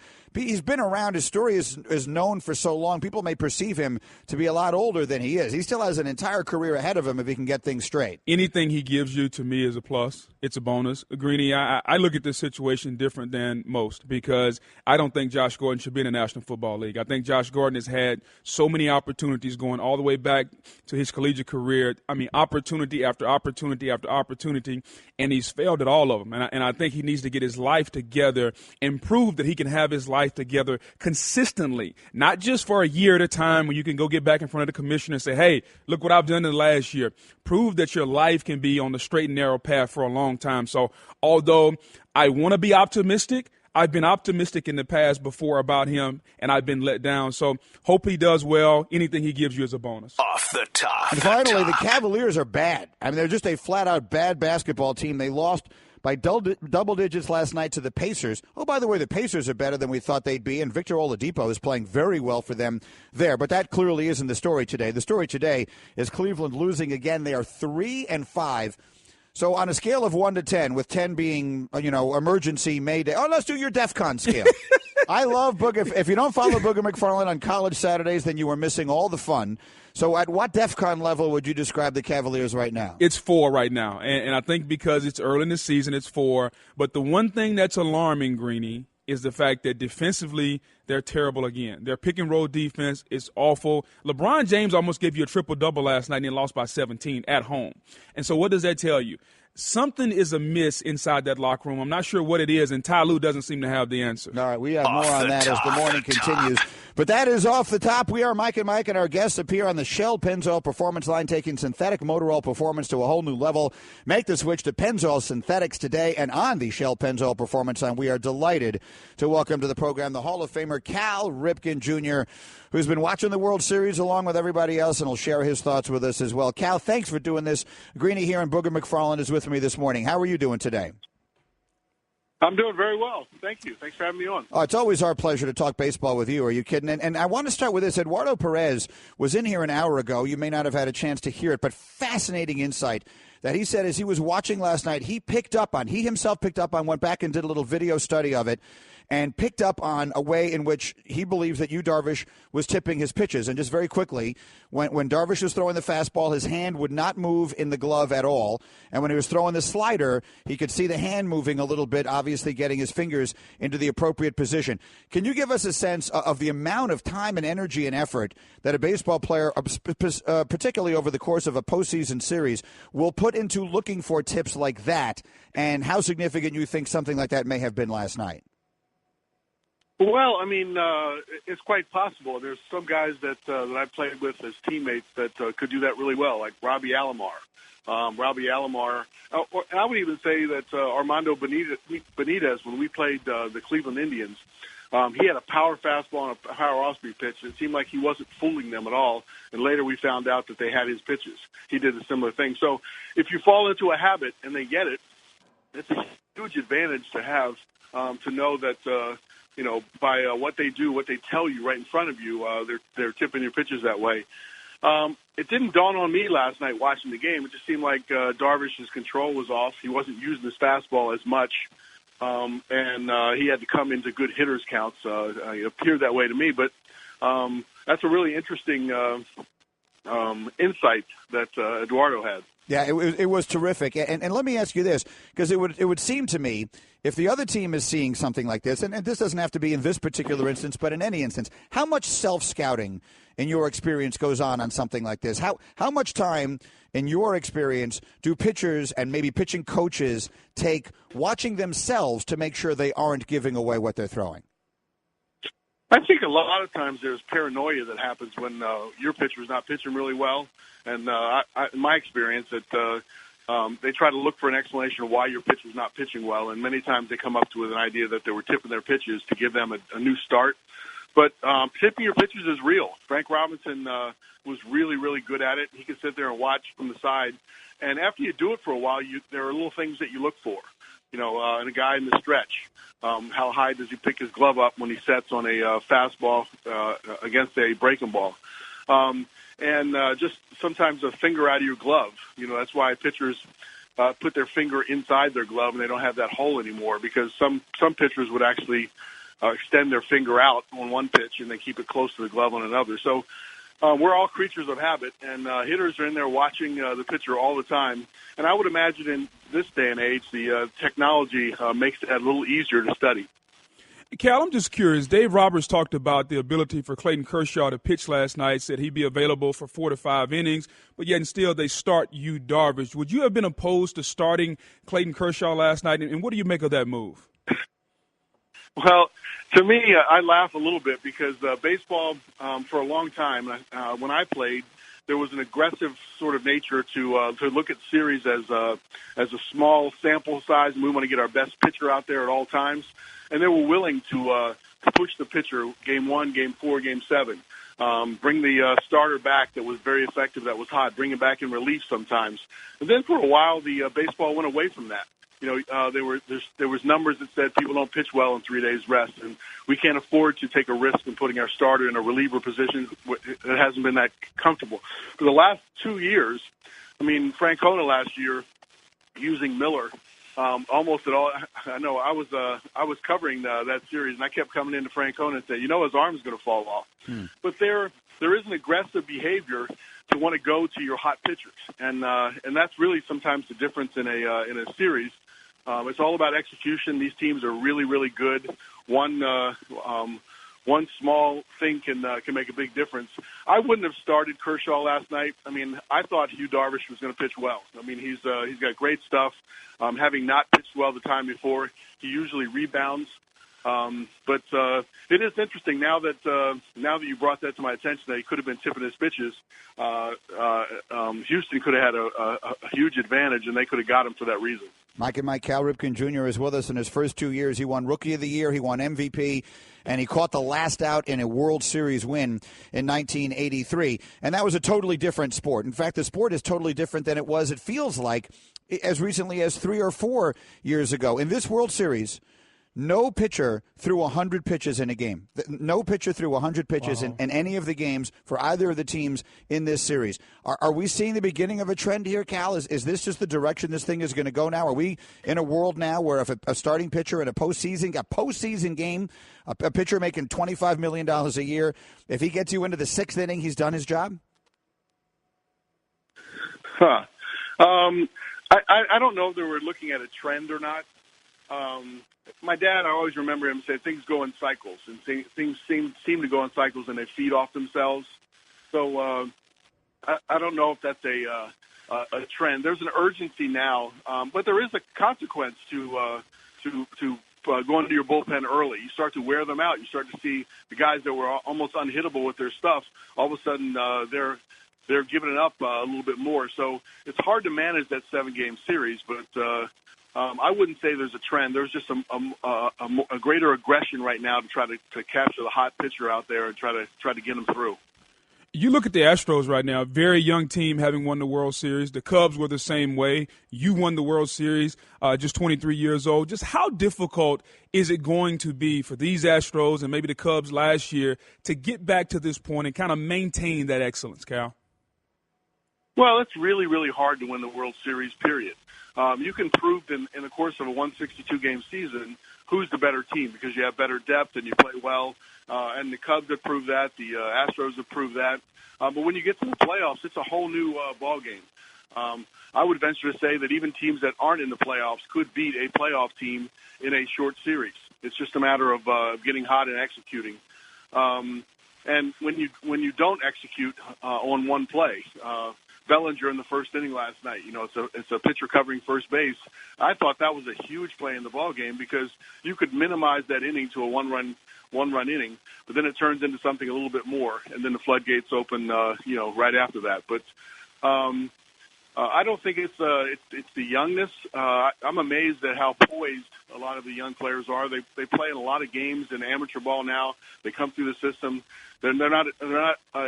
been around. His story is known for so long. People may perceive him to be a lot older than he is. He still has an entire career ahead of him if he can get things straight. Anything he gives you, to me, is a plus. It's a bonus. Greeny, I look at this situation different than most because I don't think Josh Gordon should be in the National Football League. I think Josh Gordon has had so many opportunities going all the way back to his collegiate career. I mean, opportunity after opportunity after opportunity, and he's failed at all of them. And I think he needs to get his life together and prove that he can have his life together consistently, not just for a year at a time when you can go get back in front of the commissioner and say, hey, look what I've done in the last year. Prove that your life can be on the straight and narrow path for a long time. So although I want to be optimistic, I've been optimistic in the past before about him, and I've been let down. So hope he does well. Anything he gives you is a bonus. Off the top. And finally, the Cavaliers are bad. I mean, they're just a flat-out bad basketball team. They lost by double digits last night to the Pacers. Oh, by the way, the Pacers are better than we thought they'd be, and Victor Oladipo is playing very well for them there. But that clearly isn't the story today. The story today is Cleveland losing again. They are 3-5. So on a scale of 1 to 10, with 10 being, emergency Mayday. Oh, let's do your DEFCON scale. I love Booger. If you don't follow Booger McFarland on College Saturdays, then you are missing all the fun. So at what DEFCON level would you describe the Cavaliers right now? It's 4 right now. And I think because it's early in the season, it's 4. But the one thing that's alarming, Greeny, is the fact that defensively they're terrible again. Their pick-and-roll defense is awful. LeBron James almost gave you a triple-double last night and lost by 17 at home. And so what does that tell you? something is amiss inside that locker room. I'm not sure what it is, and Ty Lue doesn't seem to have the answer. All right, we have more on that as the morning continues. But that is Off the Top. We are Mike and Mike, and our guests appear on the Shell Pennzoil Performance line, taking synthetic motor oil performance to a whole new level. Make the switch to Pennzoil Synthetics today. And on the Shell Pennzoil Performance line, we are delighted to welcome to the program the Hall of Famer Cal Ripken Jr., who's been watching the World Series along with everybody else, and will share his thoughts with us as well. Cal, thanks for doing this. Greeny here, and Booger McFarland is with me this morning. How are you doing today? I'm doing very well. Thank you. Thanks for having me on. Oh, it's always our pleasure to talk baseball with you. Are you kidding? And I want to start with this. Eduardo Perez was in here an hour ago. You may not have had a chance to hear it, but fascinating insight that he said as he was watching last night, he himself picked up on, went back and did a little video study of it, and picked up on a way in which he believes that Yu Darvish was tipping his pitches. And just very quickly, when Darvish was throwing the fastball, his hand would not move in the glove at all. And when he was throwing the slider, he could see the hand moving a little bit, obviously getting his fingers into the appropriate position. Can you give us a sense of the amount of time and energy and effort that a baseball player, particularly over the course of a postseason series, will put into looking for tips like that, and how significant you think something like that may have been last night? Well, I mean, it's quite possible. There's some guys that I played with as teammates that could do that really well, like Robbie Alomar. And I would even say that Armando Benitez, when we played the Cleveland Indians, he had a power fastball and a power off-speed pitch. It seemed like he wasn't fooling them at all, and later we found out that they had his pitches. He did a similar thing. So if you fall into a habit and they get it, it's a huge advantage to have, to know that by what they do, what they tell you right in front of you, they're tipping your pitches that way. It didn't dawn on me last night watching the game. It just seemed like Darvish's control was off. He wasn't using his fastball as much, and he had to come into good hitters counts. It appeared that way to me, but that's a really interesting insight that Eduardo had. Yeah, it was terrific. And let me ask you this, because it would seem to me, if the other team is seeing something like this, and this doesn't have to be in this particular instance, but in any instance, how much self-scouting in your experience goes on something like this? How much time in your experience do pitchers and maybe pitching coaches take watching themselves to make sure they aren't giving away what they're throwing? I think a lot of times there's paranoia that happens when your pitcher's not pitching really well. And in my experience, that they try to look for an explanation of why your pitcher's not pitching well, and many times they come up with an idea that they were tipping their pitches to give them a new start. But tipping your pitches is real. Frank Robinson was really, really good at it. He could sit there and watch from the side. And after you do it for a while, there are little things that you look for. In a guy in the stretch, how high does he pick his glove up when he sets on a fastball against a breaking ball? And just sometimes a finger out of your glove. That's why pitchers put their finger inside their glove and they don't have that hole anymore, because some pitchers would actually extend their finger out on one pitch and then keep it close to the glove on another. So we're all creatures of habit, and hitters are in there watching the pitcher all the time. And I would imagine in this day and age, the technology makes it a little easier to study. Cal, I'm just curious. Dave Roberts talked about the ability for Clayton Kershaw to pitch last night, said he'd be available for 4 to 5 innings, but yet and still they start Yu Darvish. Would you have been opposed to starting Clayton Kershaw last night, and what do you make of that move? Well, to me, I laugh a little bit because baseball, for a long time, when I played, there was an aggressive sort of nature to look at series as a small sample size, and we want to get our best pitcher out there at all times. And they were willing to push the pitcher game 1, game 4, game 7, bring the starter back that was very effective, that was hot, bring him back in relief sometimes. And then for a while, the baseball went away from that. There was numbers that said people don't pitch well in 3 days rest, and we can't afford to take a risk in putting our starter in a reliever position that hasn't been that comfortable. For the last 2 years, Francona last year using Miller almost at all. I know I was covering that series, and I kept coming into Francona and saying, his arm's going to fall off. But there is an aggressive behavior to want to go to your hot pitchers, and that's really sometimes the difference in a series. It's all about execution. These teams are really, really good. One one small thing can make a big difference. I wouldn't have started Kershaw last night. I mean, I thought Yu Darvish was going to pitch well. I mean, he's got great stuff. Having not pitched well the time before, he usually rebounds. But it is interesting now that you brought that to my attention that he could have been tipping his pitches. Houston could have had a huge advantage, and they could have got him for that reason. Mike and Mike, Cal Ripken Jr. is with us in his first 2 years. He won Rookie of the Year, he won MVP, and he caught the last out in a World Series win in 1983. And that was a totally different sport. In fact, the sport is totally different than it was, it feels like, as recently as 3 or 4 years ago. In this World Series, no pitcher threw 100 pitches in a game. No pitcher threw 100 pitches in any of the games for either of the teams in this series. Are we seeing the beginning of a trend here, Cal? Is this just the direction this thing is going to go now? Are we in a world now where if a starting pitcher in a postseason game, a pitcher making $25 million a year, if he gets you into the 6th inning, he's done his job? I don't know if they were looking at a trend or not. My dad, I always remember him saying things go in cycles, and things seem to go in cycles, and they feed off themselves. So I don't know if that's a trend. There's an urgency now, but there is a consequence to going to your bullpen early. You start to wear them out. You start to see the guys that were almost unhittable with their stuff. All of a sudden, they're giving it up a little bit more. So it's hard to manage that 7-game series, but. I wouldn't say there's a trend. There's just a greater aggression right now to try to capture the hot pitcher out there and try to get him through. You look at the Astros right now, very young team having won the World Series. The Cubs were the same way. You won the World Series, just 23 years old. Just how difficult is it going to be for these Astros and maybe the Cubs last year to get back to this point and kind of maintain that excellence, Cal? Well, it's really, really hard to win the World Series, period. You can prove in the course of a 162-game season who's the better team because you have better depth and you play well. And the Cubs have proved that. The Astros have proved that. But when you get to the playoffs, it's a whole new ball game. I would venture to say that even teams that aren't in the playoffs could beat a playoff team in a short series. It's just a matter of getting hot and executing. And when you don't execute on one play, Bellinger in the first inning last night, it's a pitcher covering first base. I thought that was a huge play in the ball game because you could minimize that inning to a one run inning, but then it turns into something a little bit more, and then the floodgates open, right after that. But I don't think it's the youngness. I'm amazed at how poised a lot of the young players are. They play in a lot of games in amateur ball now. They come through the system. They're not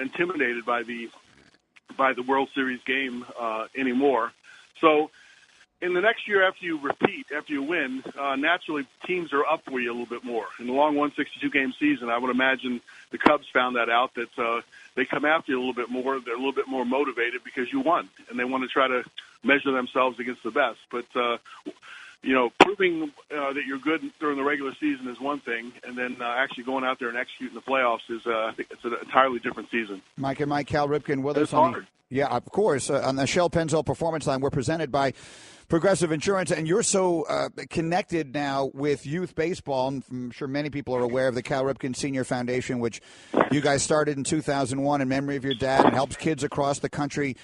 intimidated by the World Series game anymore. So in the next year after you win, naturally teams are up for you a little bit more. In the long 162-game season, I would imagine the Cubs found that out, that they come after you a little bit more. They're a little bit more motivated because you won, and they want to try to measure themselves against the best. But, proving that you're good during the regular season is one thing, and then actually going out there and executing the playoffs is, I think it's an entirely different season. Mike and Mike, Cal Ripken with us. Yeah, of course. On the Shell Pennzoil Performance Line, we're presented by Progressive Insurance, and you're so connected now with youth baseball. And I'm sure many people are aware of the Cal Ripken Senior Foundation, which you guys started in 2001 in memory of your dad and helps kids across the country.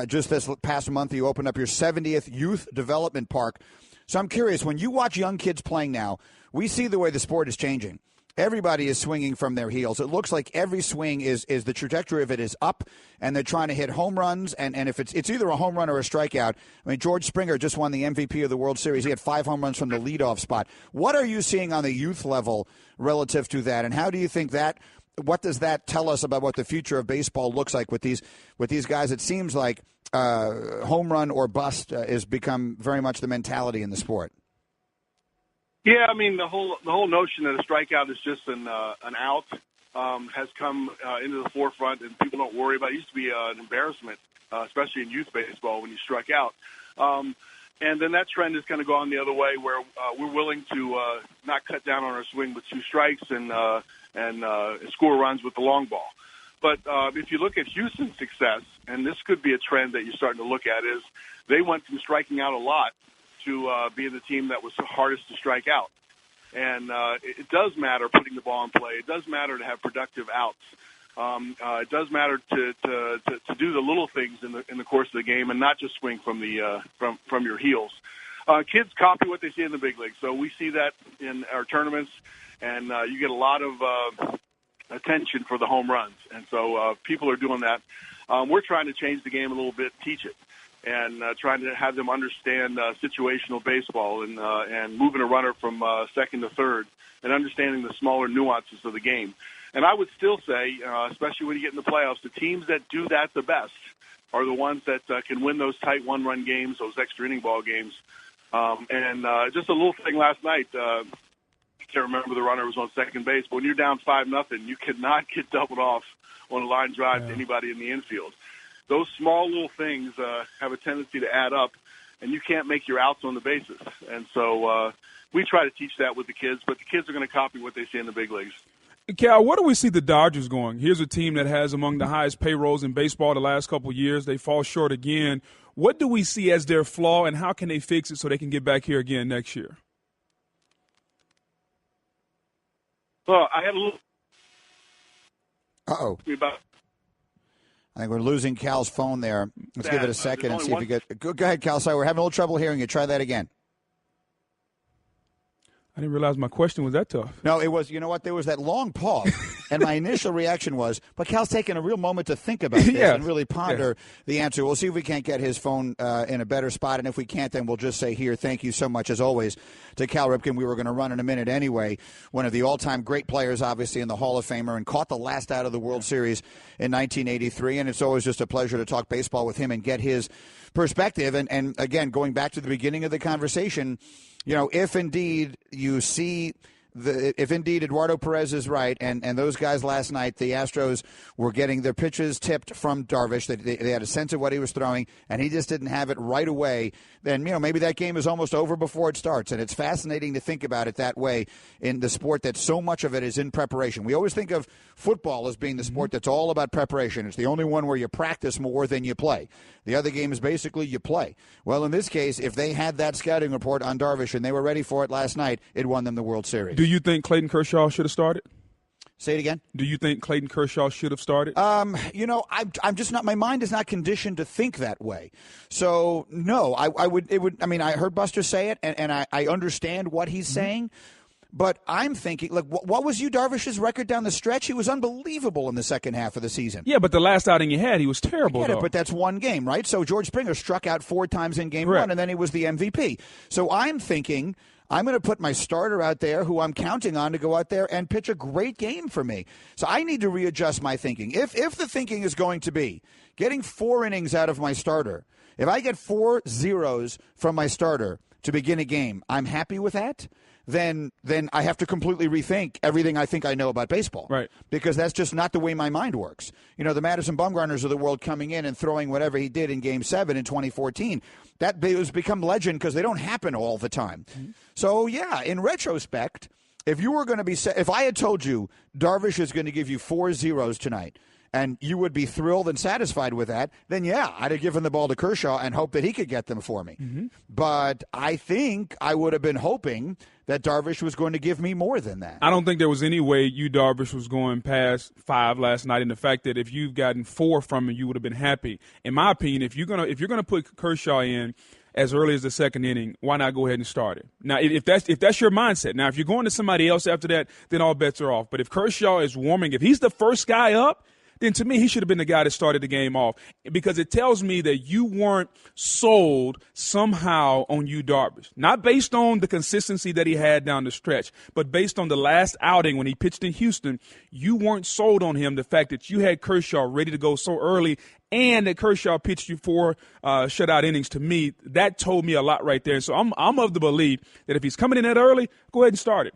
Just this past month, you opened up your 70th Youth Development Park. So I'm curious, when you watch young kids playing now, we see the way the sport is changing. Everybody is swinging from their heels. It looks like every swing is the trajectory of it is up, and they're trying to hit home runs. And if it's either a home run or a strikeout. I mean, George Springer just won the MVP of the World Series. He had 5 home runs from the leadoff spot. What are you seeing on the youth level relative to that, and how do you think that? What does that tell us about what the future of baseball looks like with these guys? It seems like home run or bust has become very much the mentality in the sport. Yeah, I mean the whole notion that a strikeout is just an out has come into the forefront, and people don't worry about it. It used to be an embarrassment, especially in youth baseball, when you struck out. And then that trend is kind of gone the other way, where we're willing to not cut down on our swing with 2 strikes and score runs with the long ball. But if you look at Houston's success, and this could be a trend that you're starting to look at, is they went from striking out a lot to being the team that was the hardest to strike out. And it does matter putting the ball in play. It does matter to have productive outs. It does matter to do the little things in the course of the game and not just swing from your heels. Kids copy what they see in the big leagues, so we see that in our tournaments, and you get a lot of attention for the home runs, and so people are doing that. We're trying to change the game a little bit, teach it, and trying to have them understand situational baseball and moving a runner from second to third and understanding the smaller nuances of the game. And I would still say, especially when you get in the playoffs, the teams that do that the best are the ones that can win those tight one-run games, those extra inning ball games. And just a little thing last night, I can't remember the runner was on second base, but when you're down 5-0, you cannot get doubled off on a line drive to anybody in the infield. Those small little things have a tendency to add up, and you can't make your outs on the bases. And so we try to teach that with the kids, but the kids are going to copy what they see in the big leagues. Cal, where do we see the Dodgers going? Here's a team that has among the highest payrolls in baseball the last couple of years. They fall short again. What do we see as their flaw, and how can they fix it so they can get back here again next year? Well, I had a little. Uh-oh. I think we're losing Cal's phone there. Let's give it a second and see if you get. Go ahead, Cal. Sorry, we're having a little trouble hearing you. Try that again. I didn't realize my question was that tough. No, it was, you know what, there was that long pause, and my initial reaction was, but Cal's taking a real moment to think about this and really ponder the answer. We'll see if we can't get his phone in a better spot, and if we can't, then we'll just say here, thank you so much, as always, to Cal Ripken. We were going to run in a minute anyway. One of the all-time great players, obviously, in the Hall of Famer, and caught the last out of the World Series in 1983, and it's always just a pleasure to talk baseball with him and get his perspective. And again, going back to the beginning of the conversation, you know, if indeed you see if indeed Eduardo Perez is right, and those guys last night, the Astros were getting their pitches tipped from Darvish, they had a sense of what he was throwing, and he just didn't have it right away, then, you know, maybe that game is almost over before it starts. And it's fascinating to think about it that way in the sport that so much of it is in preparation. We always think of football as being the sport that's all about preparation. It's the only one where you practice more than you play. The other game is basically you play. Well, in this case, if they had that scouting report on Darvish and they were ready for it last night, it won them the World Series. Do you think Clayton Kershaw should have started? Say it again. Do you think Clayton Kershaw should have started? You know, I'm just not. My mind is not conditioned to think that way. So no, I would. It would. I mean, I heard Buster say it, and I understand what he's saying. But I'm thinking, like, what was Yu Darvish's record down the stretch? He was unbelievable in the second half of the season. Yeah, but the last outing he had, he was terrible. I get it, but that's one game, right? So George Springer struck out 4 times in game 1, and then he was the MVP. So I'm thinking, I'm going to put my starter out there who I'm counting on to go out there and pitch a great game for me. So I need to readjust my thinking. If the thinking is going to be getting 4 innings out of my starter, if I get 4 zeros from my starter to begin a game, I'm happy with that. Then I have to completely rethink everything I think I know about baseball. Right. Because that's just not the way my mind works. You know, the Madison Bumgarners of the world coming in and throwing whatever he did in Game 7 in 2014, that has become legend because they don't happen all the time. Mm-hmm. So, yeah, in retrospect, if you were going to be – if I had told you Darvish is going to give you 4 zeros tonight, and you would be thrilled and satisfied with that, then, yeah, I'd have given the ball to Kershaw and hoped that he could get them for me. Mm-hmm. But I think I would have been hoping that Darvish was going to give me more than that. I don't think there was any way Yu Darvish was going past 5 last night, and the fact that if you've gotten 4 from him, you would have been happy. In my opinion, if you're gonna put Kershaw in as early as the second inning, why not go ahead and start it? Now, if that's your mindset. Now, if you're going to somebody else after that, then all bets are off. But if Kershaw is warming, if he's the first guy up, then to me he should have been the guy that started the game off, because it tells me that you weren't sold somehow on Yu Darvish. Not based on the consistency that he had down the stretch, but based on the last outing when he pitched in Houston. You weren't sold on him, the fact that you had Kershaw ready to go so early and that Kershaw pitched you 4 shutout innings. To me, that told me a lot right there. So I'm of the belief that if he's coming in that early, go ahead and start it.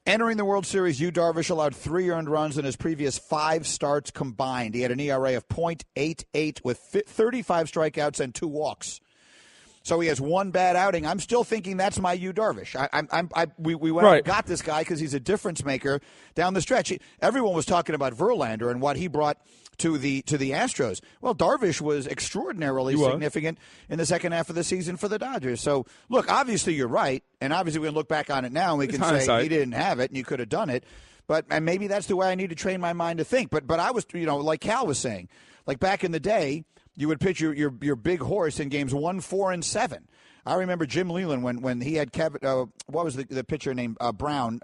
Entering the World Series, Yu Darvish allowed 3 earned runs in his previous 5 starts combined. He had an ERA of .88 with 35 strikeouts and 2 walks. So he has 1 bad outing. I'm still thinking that's my Yu Darvish. We went out and got this guy because he's a difference maker down the stretch. Everyone was talking about Verlander and what he brought to the Astros. Well, Darvish was extraordinarily significant in the second half of the season for the Dodgers. So, look, obviously you're right, and obviously we can look back on it now and we can say he didn't have it and you could have done it. And maybe that's the way I need to train my mind to think. But I was, like Cal was saying, like back in the day, you would pitch your big horse in games 1, 4, and 7. I remember Jim Leland when he had Kevin. What was the pitcher named Brown?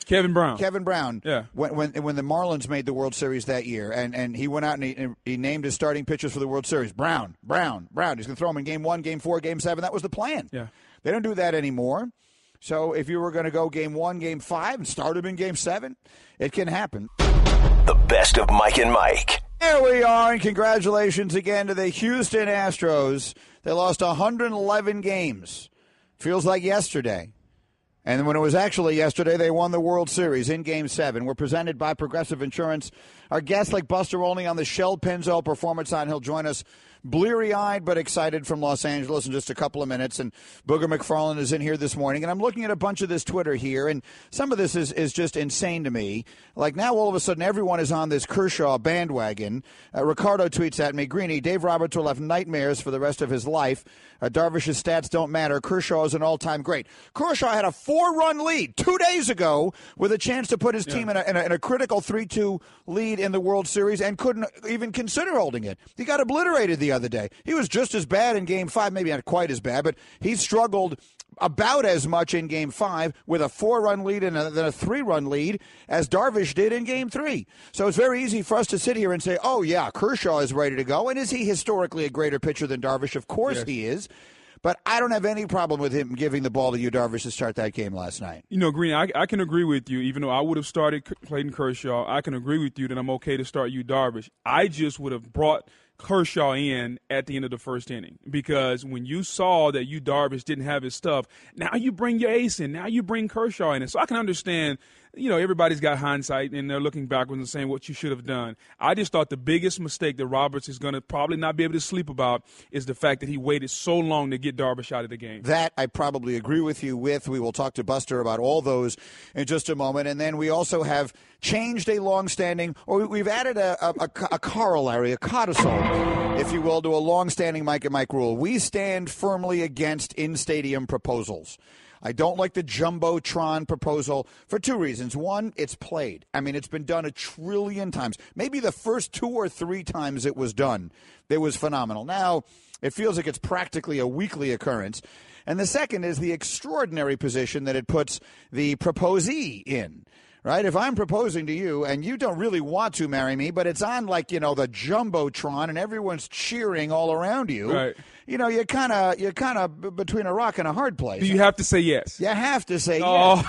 Kevin Brown. Kevin Brown. Yeah. When the Marlins made the World Series that year, and he went out and he named his starting pitchers for the World Series. Brown. He's going to throw them in game 1, game 4, game 7. That was the plan. Yeah. They don't do that anymore. So if you were going to go game 1, game 5, and start him in game 7, it can happen. The best of Mike and Mike. There we are, and congratulations again to the Houston Astros. They lost 111 games. Feels like yesterday. And when it was actually yesterday, they won the World Series in Game 7. We're presented by Progressive Insurance. Our guest, like Buster Olney, on the Shell Pennzoil Performance Line. He'll join us bleary-eyed but excited from Los Angeles in just a couple of minutes. And Booger McFarland is in here this morning. And I'm looking at a bunch of this Twitter here, and some of this is just insane to me. Like now all of a sudden everyone is on this Kershaw bandwagon. Ricardo tweets at me, Greeny, Dave Roberts will have nightmares for the rest of his life. Darvish's stats don't matter. Kershaw is an all-time great. Kershaw had a 4-run lead 2 days ago with a chance to put his team in a critical 3-2 lead in the World Series and couldn't even consider holding it. He got obliterated the other day. He was just as bad in Game 5, maybe not quite as bad, but he struggled about as much in Game 5 with a 4-run lead and then a 3-run lead as Darvish did in Game 3. So it's very easy for us to sit here and say, oh, yeah, Kershaw is ready to go. And is he historically a greater pitcher than Darvish? Of course he is. But I don't have any problem with him giving the ball to Yu Darvish to start that game last night. Greeny, I can agree with you. Even though I would have started Clayton Kershaw, I can agree with you that I'm okay to start Yu Darvish. I just would have brought Kershaw in at the end of the first inning, because when you saw that Yu Darvish didn't have his stuff, now you bring your ace in. Now you bring Kershaw in. And so I can understand, everybody's got hindsight and they're looking backwards and saying what you should have done. I just thought the biggest mistake that Roberts is going to probably not be able to sleep about is the fact that he waited so long to get Darvish out of the game. That I probably agree with you with. We will talk to Buster about all those in just a moment. And then we also have changed a long-standing, or we've added a corollary, a codicil, if you will, to a long-standing Mike and Mike rule. We stand firmly against in-stadium proposals. I don't like the Jumbotron proposal for 2 reasons. One, it's played. I mean, it's been done 1 trillion times. Maybe the first 2 or 3 times it was done, it was phenomenal. Now, it feels like it's practically a weekly occurrence. And the second is the extraordinary position that it puts the proposee in. Right? If I'm proposing to you and you don't really want to marry me, but it's on the Jumbotron and everyone's cheering all around you, right. You're kind of between a rock and a hard place. Do you have to say yes? You have to say yes.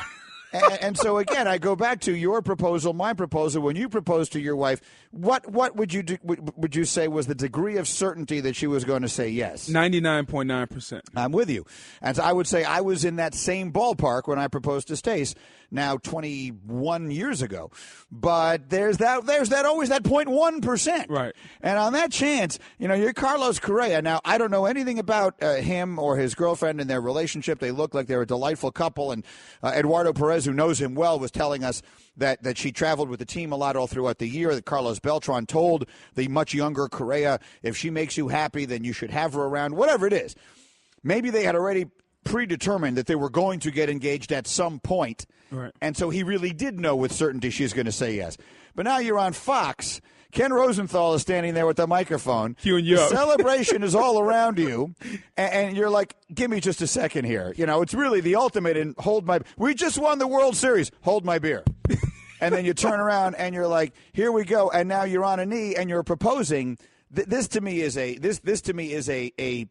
And so, again, I go back to your proposal, my proposal. When you proposed to your wife, what would you do, would you say was the degree of certainty that she was going to say yes? 99.9%. I'm with you. And so I would say I was in that same ballpark when I proposed to Stace, now 21 years ago. But there's always that 0.1%. Right. And on that chance, you're Carlos Correa. Now, I don't know anything about him or his girlfriend and their relationship. They look like they're a delightful couple. And Eduardo Perez, who knows him well, was telling us that she traveled with the team a lot all throughout the year, that Carlos Beltran told the much younger Correa, if she makes you happy, then you should have her around, whatever it is. Maybe they had already predetermined that they were going to get engaged at some point, right. And so he really did know with certainty she's going to say yes. But now you're on Fox. Ken Rosenthal is standing there with the microphone. Queuing you up. The celebration is all around you, and you're like, give me just a second here. It's really the ultimate in we just won the World Series. Hold my beer. And then you turn around and you're like, here we go. And now you're on a knee and you're proposing. This to me is a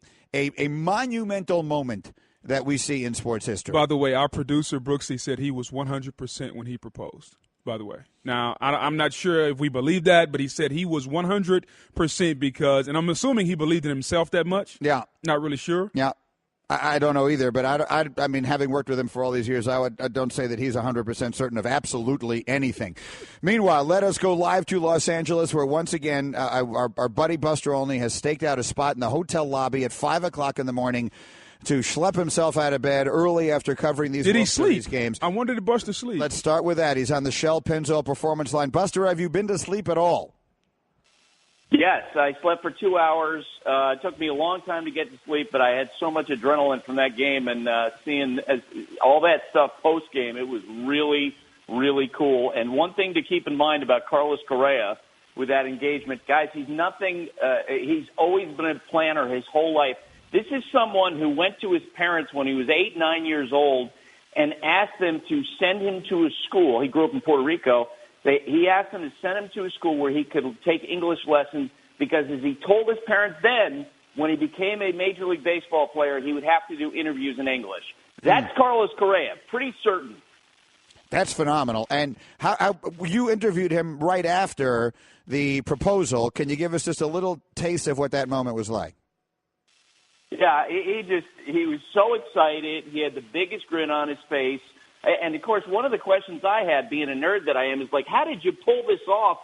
monumental moment that we see in sports history. By the way, our producer, Brooksy, said he was 100% when he proposed, by the way. Now, I'm not sure if we believe that, but he said he was 100% because, and I'm assuming he believed in himself that much. Yeah. Not really sure. Yeah. I don't know either, but I mean, having worked with him for all these years, I don't say that he's 100% certain of absolutely anything. Meanwhile, let us go live to Los Angeles, where once again our buddy Buster Olney has staked out a spot in the hotel lobby at 5 o'clock in the morning to schlep himself out of bed early after covering these World Series games. I wondered if Buster sleep. Let's start with that. He's on the Shell Pennzoil Performance Line. Buster, have you been to sleep at all? Yes, I slept for 2 hours. It took me a long time to get to sleep, but I had so much adrenaline from that game and seeing all that stuff post-game. It was really, really cool. And one thing to keep in mind about Carlos Correa with that engagement, guys, he's always been a planner his whole life. This is someone who went to his parents when he was 8, 9 years old and asked them to send him to a school. He grew up in Puerto Rico. He asked them to send him to a school where he could take English lessons because, as he told his parents then, when he became a Major League Baseball player, he would have to do interviews in English. That's Carlos Correa, pretty certain. That's phenomenal. And how you interviewed him right after the proposal. Can you give us just a little taste of what that moment was like? Yeah, he was so excited. He had the biggest grin on his face. And, of course, one of the questions I had, being a nerd that I am, is like, how did you pull this off?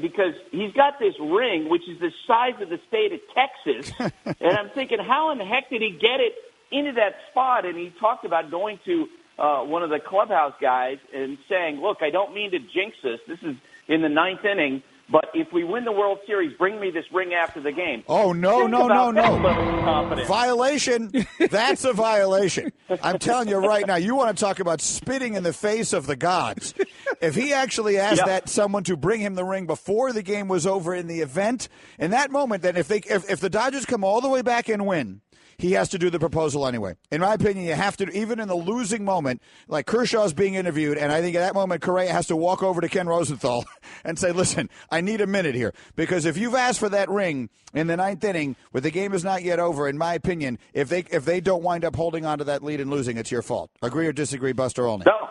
Because he's got this ring, which is the size of the state of Texas. And I'm thinking, how in the heck did he get it into that spot? And he talked about going to one of the clubhouse guys and saying, look, I don't mean to jinx this. This is in the 9th inning. But if we win the World Series, bring me this ring after the game. Oh, no. Violation. That's a violation. I'm telling you right now, you want to talk about spitting in the face of the gods. If he actually asked that someone to bring him the ring before the game was over in the event, in that moment, then if the Dodgers come all the way back and win, he has to do the proposal anyway. In my opinion, you have to, even in the losing moment, like Kershaw's being interviewed, and I think at that moment Correa has to walk over to Ken Rosenthal and say, listen, I need a minute here. Because if you've asked for that ring in the 9th inning, but the game is not yet over, in my opinion, if they don't wind up holding on to that lead and losing, it's your fault. Agree or disagree, Buster Olney? No,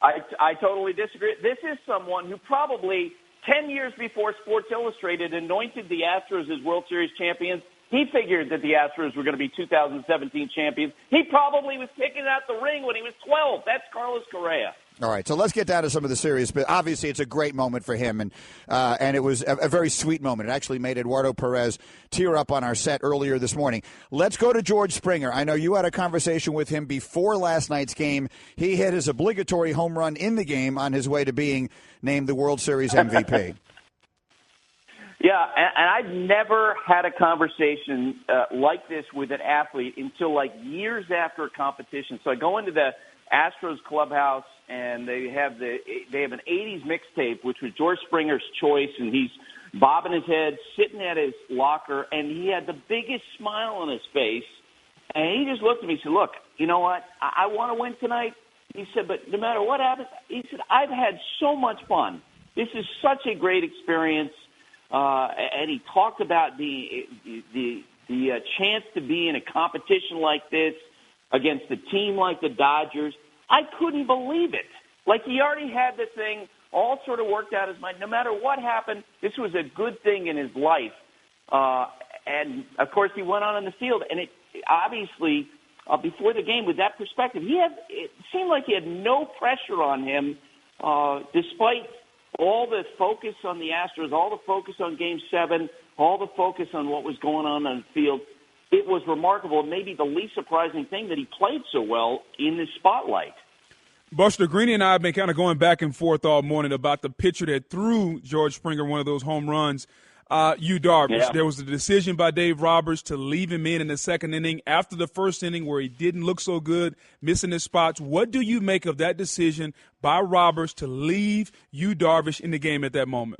I totally disagree. This is someone who probably 10 years before Sports Illustrated anointed the Astros as World Series champions. He figured that the Astros were going to be 2017 champions. He probably was picking out the ring when he was 12. That's Carlos Correa. All right, so let's get down to some of the serious, but obviously it's a great moment for him, and it was a very sweet moment. It actually made Eduardo Perez tear up on our set earlier this morning. Let's go to George Springer. I know you had a conversation with him before last night's game. He hit his obligatory home run in the game on his way to being named the World Series MVP. Yeah, and I've never had a conversation like this with an athlete until like years after a competition. So I go into the Astros clubhouse, and they have an 80s mixtape, which was George Springer's choice, and he's bobbing his head, sitting at his locker, and he had the biggest smile on his face. And he just looked at me and said, look, you know what? I want to win tonight. He said, but no matter what happens, he said, I've had so much fun. This is such a great experience. And he talked about the chance to be in a competition like this against a team like the Dodgers. I couldn't believe it. Like, he already had the thing all sort of worked out his mind. No matter what happened, this was a good thing in his life. And, of course, he went on in the field. And it obviously, before the game, with that perspective, it seemed like he had no pressure on him, despite all the focus on the Astros, all the focus on Game 7, all the focus on what was going on the field. It was remarkable, maybe the least surprising thing, that he played so well in the spotlight. Buster, Greeny and I have been kind of going back and forth all morning about the pitcher that threw George Springer one of those home runs, Yu Darvish. Yeah. There was a decision by Dave Roberts to leave him in the second inning after the first inning where he didn't look so good, missing his spots. What do you make of that decision by Roberts to leave Yu Darvish in the game at that moment?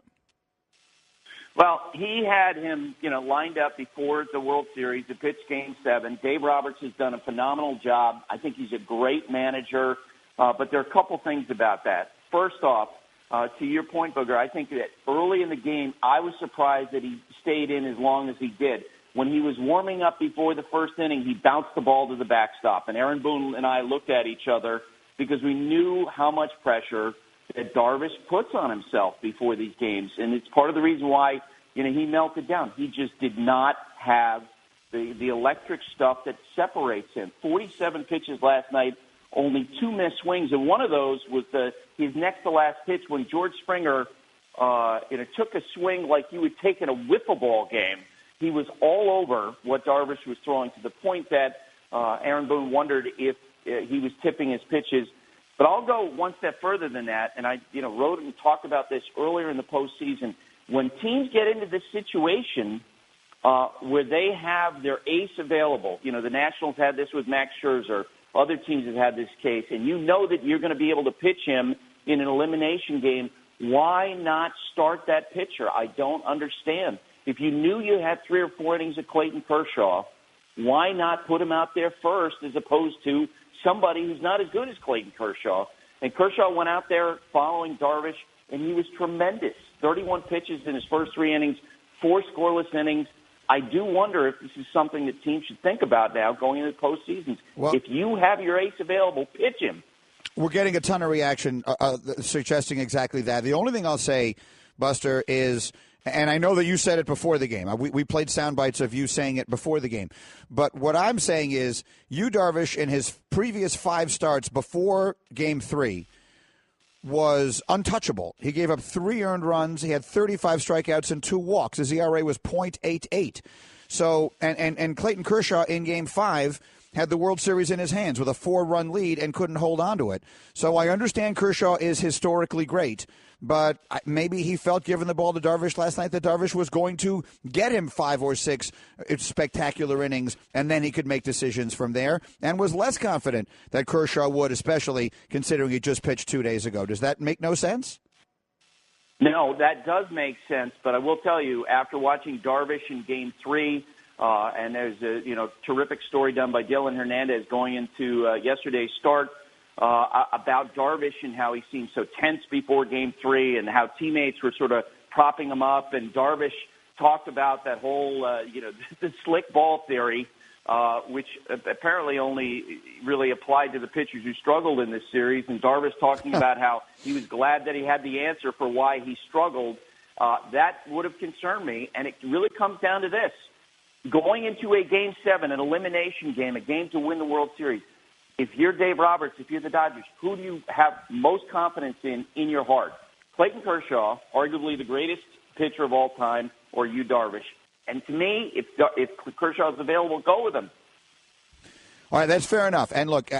Well, he had him, lined up before the World Series to pitch Game 7. Dave Roberts has done a phenomenal job. I think he's a great manager, but there are a couple things about that. First off, to your point, Booger, I think that early in the game, I was surprised that he stayed in as long as he did. When he was warming up before the first inning, he bounced the ball to the backstop. And Aaron Boone and I looked at each other because we knew how much pressure that Darvish puts on himself before these games. And it's part of the reason why, he melted down. He just did not have the electric stuff that separates him. 47 pitches last night, only 2 missed swings, and one of those was his next to last pitch when George Springer took a swing like you would take in a wiffle ball game. He was all over what Darvish was throwing, to the point that Aaron Boone wondered if he was tipping his pitches. But I'll go one step further than that, and I wrote and talked about this earlier in the postseason. when teams get into this situation where they have their ace available, the Nationals had this with Max Scherzer, other teams have had this case, and you know that you're going to be able to pitch him in an elimination game, why not start that pitcher? I don't understand. If you knew you had 3 or 4 innings of Clayton Kershaw, why not put him out there first as opposed to somebody who's not as good as Clayton Kershaw? And Kershaw went out there following Darvish, and he was tremendous. 31 pitches in his first 3 innings, 4 scoreless innings. I do wonder if this is something that teams should think about now going into the postseasons. Well, if you have your ace available, pitch him. We're getting a ton of reaction suggesting exactly that. The only thing I'll say, Buster, is, and I know that you said it before the game. We played sound bites of you saying it before the game. But what I'm saying is Yu Darvish in his previous 5 starts before Game 3 was untouchable. He gave up 3 earned runs. He had 35 strikeouts and 2 walks. His ERA was .88. So, and Clayton Kershaw in Game 5 had the World Series in his hands with a 4-run lead and couldn't hold on to it. So I understand Kershaw is historically great, but maybe he felt, given the ball to Darvish last night, that Darvish was going to get him 5 or 6 spectacular innings, and then he could make decisions from there, and was less confident that Kershaw would, especially considering he just pitched 2 days ago. Does that make no sense? No, that does make sense, but I will tell you, after watching Darvish in Game 3, and there's a terrific story done by Dylan Hernandez going into yesterday's start about Darvish and how he seemed so tense before Game 3 and how teammates were sort of propping him up. And Darvish talked about that whole, the slick ball theory, which apparently only really applied to the pitchers who struggled in this series. And Darvish talking about how he was glad that he had the answer for why he struggled. That would have concerned me. And it really comes down to this. Going into a Game 7, an elimination game, a game to win the World Series, if you're Dave Roberts, if you're the Dodgers, who do you have most confidence in your heart? Clayton Kershaw, arguably the greatest pitcher of all time, or Yu Darvish? And to me, if Kershaw is available, go with him. All right, that's fair enough. And look,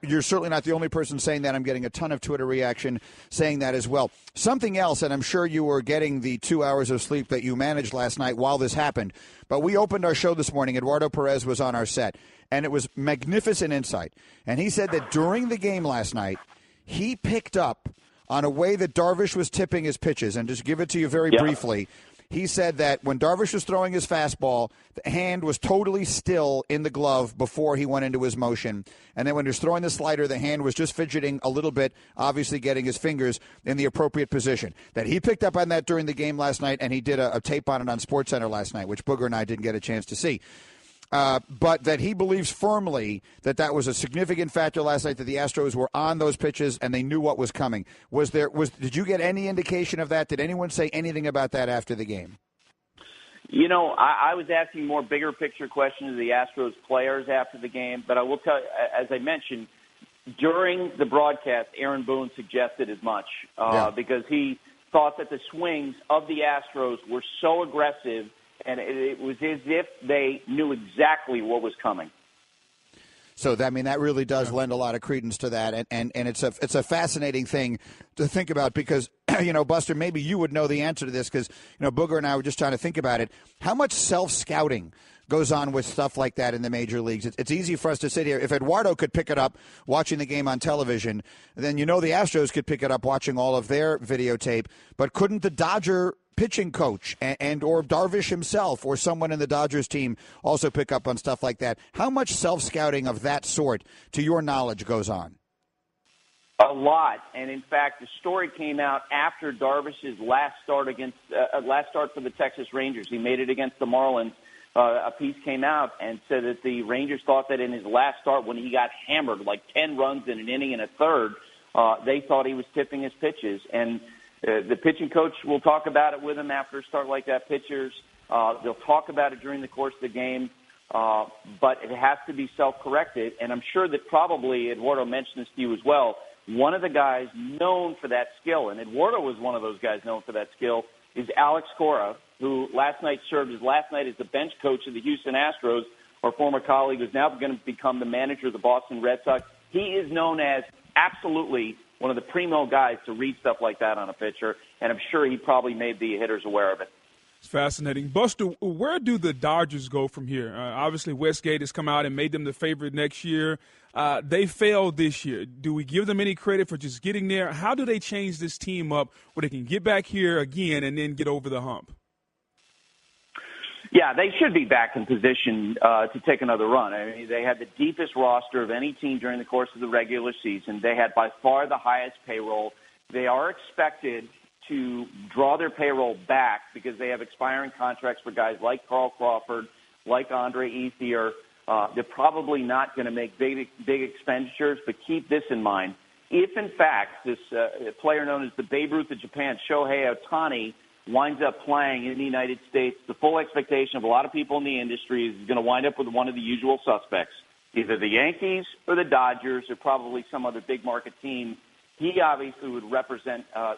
you're certainly not the only person saying that. I'm getting a ton of Twitter reaction saying that as well. Something else, and I'm sure you were getting the 2 hours of sleep that you managed last night while this happened, but we opened our show this morning. Eduardo Perez was on our set, and it was magnificent insight. And he said that during the game last night, he picked up on a way that Darvish was tipping his pitches. And just give it to you very briefly. He said that when Darvish was throwing his fastball, the hand was totally still in the glove before he went into his motion. And then when he was throwing the slider, the hand was just fidgeting a little bit, obviously getting his fingers in the appropriate position. That he picked up on that during the game last night, and he did a tape on it on SportsCenter last night, which Booger and I didn't get a chance to see. But that he believes firmly that was a significant factor last night, that the Astros were on those pitches and they knew what was coming. Did you get any indication of that? Did anyone say anything about that after the game? I was asking more bigger picture questions of the Astros players after the game, but I will tell you, as I mentioned, during the broadcast, Aaron Boone suggested as much because he thought that the swings of the Astros were so aggressive, and it was as if they knew exactly what was coming. So, that really does lend a lot of credence to that, and it's a fascinating thing to think about because, Buster, maybe you would know the answer to this because, Booger and I were just trying to think about it. How much self-scouting goes on with stuff like that in the major leagues? It's easy for us to sit here. If Eduardo could pick it up watching the game on television, then the Astros could pick it up watching all of their videotape, but couldn't the Dodger pitching coach and or Darvish himself or someone in the Dodgers team also pick up on stuff like that? How much self-scouting of that sort, to your knowledge, goes on? A lot. And, in fact, the story came out after Darvish's last start for the Texas Rangers. He made it against the Marlins. A piece came out and said that the Rangers thought that in his last start when he got hammered, like 10 runs in an inning and a third, they thought he was tipping his pitches. And the pitching coach will talk about it with him after a start like that. Pitchers, they'll talk about it during the course of the game, but it has to be self-corrected. And I'm sure that probably Eduardo mentioned this to you as well. One of the guys known for that skill, and Eduardo was one of those guys known for that skill, is Alex Cora, who last night served his last night as the bench coach of the Houston Astros, our former colleague who's now going to become the manager of the Boston Red Sox. He is known as absolutely one of the primo guys to read stuff like that on a pitcher, and I'm sure he probably made the hitters aware of it. It's fascinating. Buster, where do the Dodgers go from here? Obviously, Westgate has come out and made them the favorite next year. They failed this year. Do we give them any credit for just getting there? How do they change this team up where they can get back here again and then get over the hump? Yeah, they should be back in position to take another run. I mean, they had the deepest roster of any team during the course of the regular season. They had by far the highest payroll. They are expected to draw their payroll back because they have expiring contracts for guys like Carl Crawford, like Andre Ethier. They're probably not going to make big expenditures, but keep this in mind. If, in fact, this player known as the Babe Ruth of Japan, Shohei Ohtani, winds up playing in the United States, the full expectation of a lot of people in the industry is going to wind up with one of the usual suspects, either the Yankees or the Dodgers or probably some other big market team. He obviously would represent, a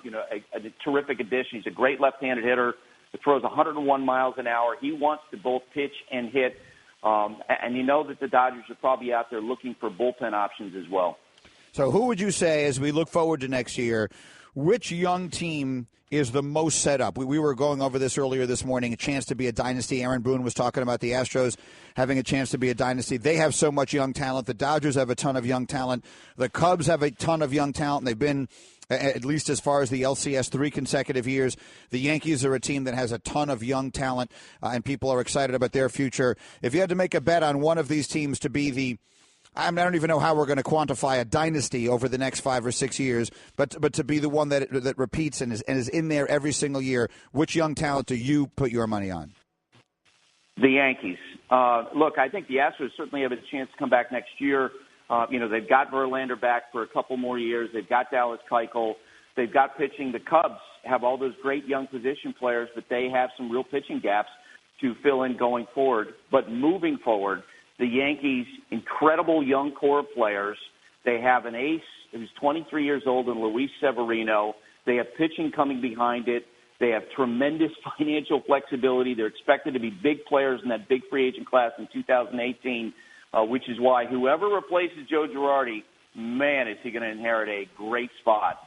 terrific addition. He's a great left-handed hitter that throws 101 miles an hour. He wants to both pitch and hit, and you know that the Dodgers are probably out there looking for bullpen options as well. So who would you say, as we look forward to next year, which young team is the most set up? We were going over this earlier this morning, a chance to be a dynasty. Aaron Boone was talking about the Astros having a chance to be a dynasty. They have so much young talent. The Dodgers have a ton of young talent. The Cubs have a ton of young talent. They've been, at least as far as the LCS, 3 consecutive years. The Yankees are a team that has a ton of young talent, and people are excited about their future. If you had to make a bet on one of these teams to be the I don't even know how we're going to quantify a dynasty over the next 5 or 6 years, but to be the one that repeats and is in there every single year, which young talent do you put your money on? The Yankees. Look, I think the Astros certainly have a chance to come back next year. They've got Verlander back for a couple more years. They've got Dallas Keuchel. They've got pitching. The Cubs have all those great young position players, but they have some real pitching gaps to fill in going forward. But moving forward, the Yankees, incredible young core of players. They have an ace who's 23 years old in Luis Severino. They have pitching coming behind it. They have tremendous financial flexibility. They're expected to be big players in that big free agent class in 2018, which is why whoever replaces Joe Girardi, man, is he going to inherit a great spot.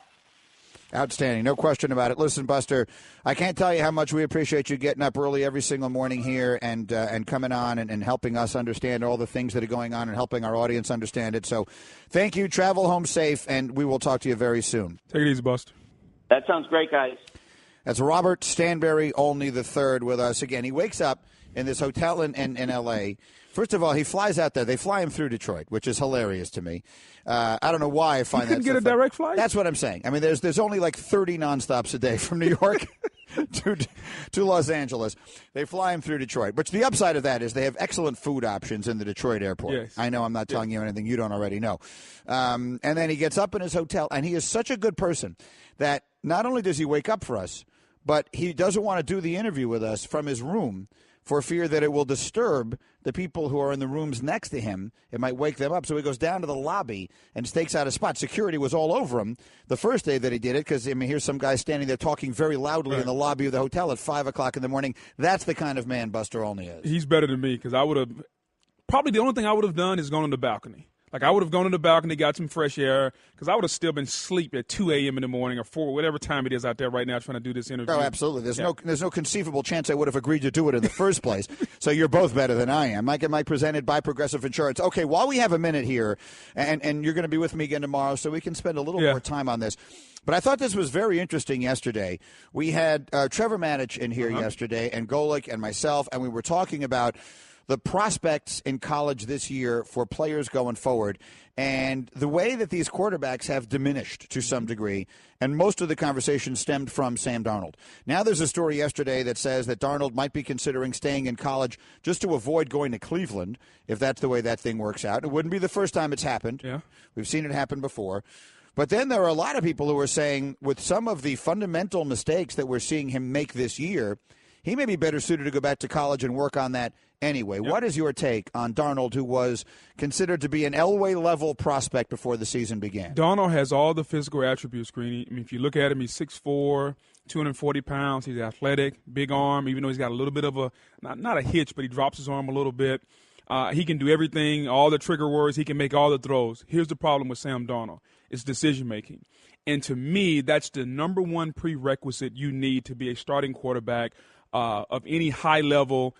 Outstanding. No question about it. Listen, Buster, I can't tell you how much we appreciate you getting up early every single morning here and coming on and helping us understand all the things that are going on and helping our audience understand it. So thank you. Travel home safe, and we will talk to you very soon. Take it easy, Buster. That sounds great, guys. That's Robert Stanberry Olney III with us again. He wakes up in this hotel in L.A. First of all, he flies out there. They fly him through Detroit, which is hilarious to me. I don't know why I find that. You couldn't get a direct flight? That's what I'm saying. I mean, there's only like 30 nonstops a day from New York to Los Angeles. They fly him through Detroit. But the upside of that is they have excellent food options in the Detroit airport. Yes. I know I'm not telling you anything you don't already know. And then he gets up in his hotel, and he is such a good person that not only does he wake up for us, but he doesn't want to do the interview with us from his room for fear that it will disturb the people who are in the rooms next to him. It might wake them up. So he goes down to the lobby and stakes out a spot. Security was all over him the first day that he did it because, here's some guy standing there talking very loudly in the lobby of the hotel at 5 o'clock in the morning. That's the kind of man Buster Olney is. He's better than me because I would have – probably the only thing I would have done is gone on the balcony. Like, I would have gone on the balcony, got some fresh air, because I would have still been asleep at 2 a.m. in the morning or 4, whatever time it is out there right now trying to do this interview. Oh, absolutely. There's no conceivable chance I would have agreed to do it in the first place. So you're both better than I am. Mike and Mike presented by Progressive Insurance. Okay, while we have a minute here, and you're going to be with me again tomorrow, so we can spend a little more time on this. But I thought this was very interesting yesterday. We had Trevor Manich in here yesterday, and Golick and myself, and we were talking about the prospects in college this year for players going forward and the way that these quarterbacks have diminished to some degree. And most of the conversation stemmed from Sam Darnold. Now there's a story yesterday that says that Darnold might be considering staying in college just to avoid going to Cleveland, if that's the way that thing works out. It wouldn't be the first time it's happened. Yeah. We've seen it happen before. But then there are a lot of people who are saying with some of the fundamental mistakes that we're seeing him make this year, he may be better suited to go back to college and work on that anyway. Yep. What is your take on Darnold, who was considered to be an Elway-level prospect before the season began? Darnold has all the physical attributes, Greeny. I mean, if you look at him, he's 6'4", 240 pounds. He's athletic, big arm, even though he's got a little bit of a not a hitch, but he drops his arm a little bit. He can do everything, all the trigger words. He can make all the throws. Here's the problem with Sam Darnold. It's decision-making. And to me, that's the number one prerequisite you need to be a starting quarterback of any high-level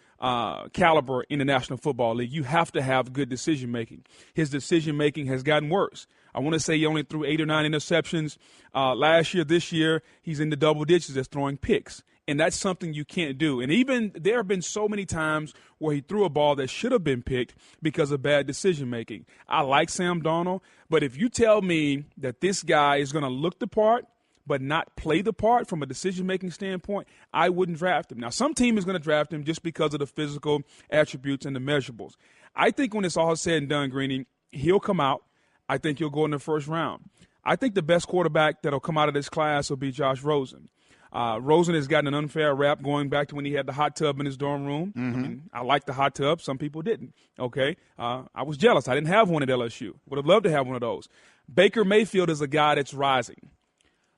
caliber in the National Football League. You have to have good decision-making. His decision-making has gotten worse. I want to say he only threw 8 or 9 interceptions last year. This year, he's in the double digits as throwing picks. And that's something you can't do. And even there have been so many times where he threw a ball that should have been picked because of bad decision-making. I like Sam Darnold, but if you tell me that this guy is going to look the part but not play the part from a decision-making standpoint, I wouldn't draft him. Now, some team is going to draft him just because of the physical attributes and the measurables. I think when it's all said and done, Greeny, he'll come out. I think he'll go in the first round. I think the best quarterback that will come out of this class will be Josh Rosen. Rosen has gotten an unfair rap going back to when he had the hot tub in his dorm room. Mm-hmm. I mean, I like the hot tub. Some people didn't. Okay. I was jealous. I didn't have one at LSU. Would have loved to have one of those. Baker Mayfield is a guy that's rising.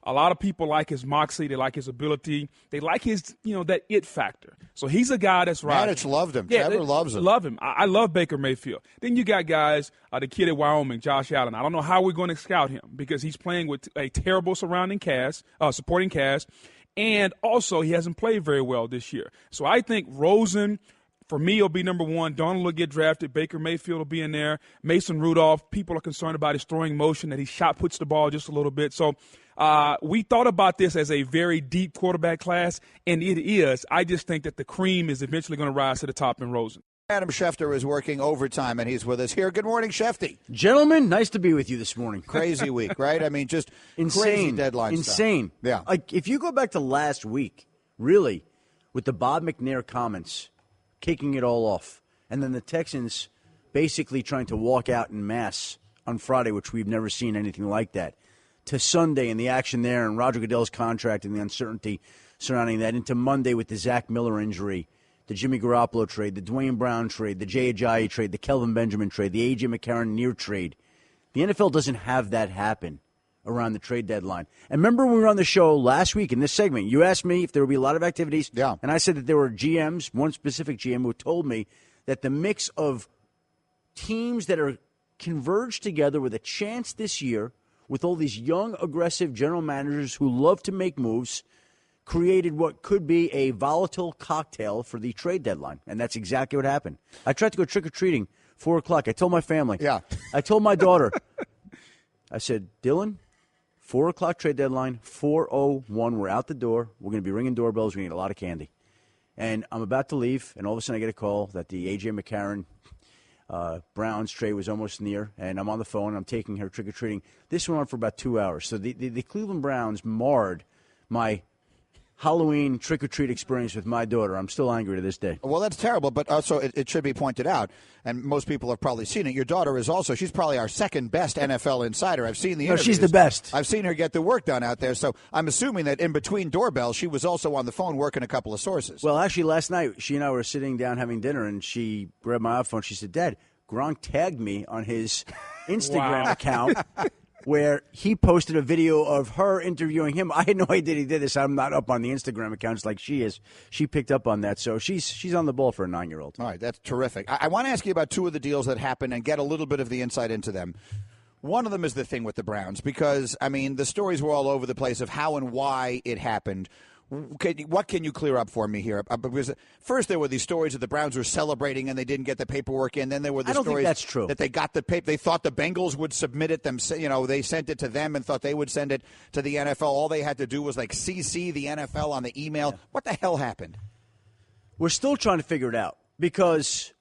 A lot of people like his moxie. They like his ability. They like his, that it factor. So he's a guy that's rising. Manich loved him. Yeah, Trevor loves him. Love him. I love Baker Mayfield. Then you got guys, the kid at Wyoming, Josh Allen. I don't know how we're going to scout him because he's playing with a terrible supporting cast. And also, he hasn't played very well this year. So I think Rosen, for me, will be number one. Donald will get drafted. Baker Mayfield will be in there. Mason Rudolph, people are concerned about his throwing motion, that he puts the ball just a little bit. So we thought about this as a very deep quarterback class, and it is. I just think that the cream is eventually going to rise to the top in Rosen. Adam Schefter is working overtime, and he's with us here. Good morning, Shefty. Gentlemen, nice to be with you this morning. Crazy week, right? I mean, just insane crazy deadline Insane. Stuff. Yeah. Like, if you go back to last week, really, with the Bob McNair comments, kicking it all off, and then the Texans basically trying to walk out in mass on Friday, which we've never seen anything like that, to Sunday and the action there and Roger Goodell's contract and the uncertainty surrounding that, into Monday with the Zach Miller injury, the Jimmy Garoppolo trade, the Dwayne Brown trade, the Jay Ajayi trade, the Kelvin Benjamin trade, the A.J. McCarron near trade. The NFL doesn't have that happen around the trade deadline. And remember when we were on the show last week in this segment, you asked me if there would be a lot of activities. Yeah. And I said that there were GMs, one specific GM who told me that the mix of teams that are converged together with a chance this year with all these young, aggressive general managers who love to make moves created what could be a volatile cocktail for the trade deadline. And that's exactly what happened. I tried to go trick-or-treating, 4 o'clock. I told my family. Yeah. I told my daughter. I said, Dylan, 4 o'clock trade deadline, 4:01. We're out the door. We're going to be ringing doorbells. We're going to get a lot of candy. And I'm about to leave, and all of a sudden I get a call that the A.J. McCarron Browns trade was almost near, and I'm on the phone. I'm taking her trick-or-treating. This went on for about 2 hours. So the Cleveland Browns marred my Halloween trick-or-treat experience with my daughter. I'm still angry to this day. Well, that's terrible, but also it should be pointed out, and most people have probably seen it. Your daughter is also, she's probably our second best NFL insider. I've seen the interviews. She's the best. I've seen her get the work done out there, so I'm assuming that in between doorbells, she was also on the phone working a couple of sources. Well, actually, last night, she and I were sitting down having dinner, and she grabbed my iPhone. She said, Dad, Gronk tagged me on his Instagram account where he posted a video of her interviewing him. I had no idea he did this. I'm not up on the Instagram accounts like she is. She picked up on that, so she's on the ball for a 9-year-old. All right, that's terrific. I want to ask you about two of the deals that happened and get a little bit of the insight into them. One of them is the thing with the Browns because, I mean, the stories were all over the place of how and why it happened. What can you clear up for me here? Because first there were these stories that the Browns were celebrating and they didn't get the paperwork in. Then there were the stories think that's true. that they got the paper. They thought the Bengals would submit it. They sent it to them and thought they would send it to the NFL. All they had to do was like CC the NFL on the email. Yeah. What the hell happened? We're still trying to figure it out because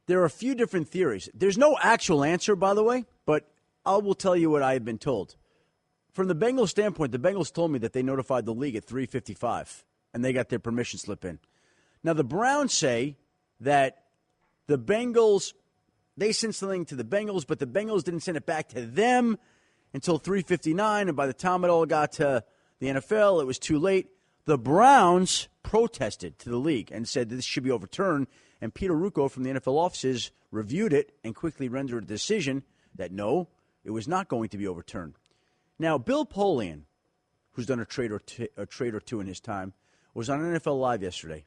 there are a few different theories. There's no actual answer, by the way, but I will tell you what I have been told. From the Bengals standpoint, the Bengals told me that they notified the league at 3:55, and they got their permission slip in. Now, the Browns say that the Bengals, they sent something to the Bengals, but the Bengals didn't send it back to them until 3:59, and by the time it all got to the NFL, it was too late. The Browns protested to the league and said that this should be overturned, and Peter Rucco from the NFL offices reviewed it and quickly rendered a decision that no, it was not going to be overturned. Now, Bill Polian, who's done a trade or two in his time, was on NFL Live yesterday.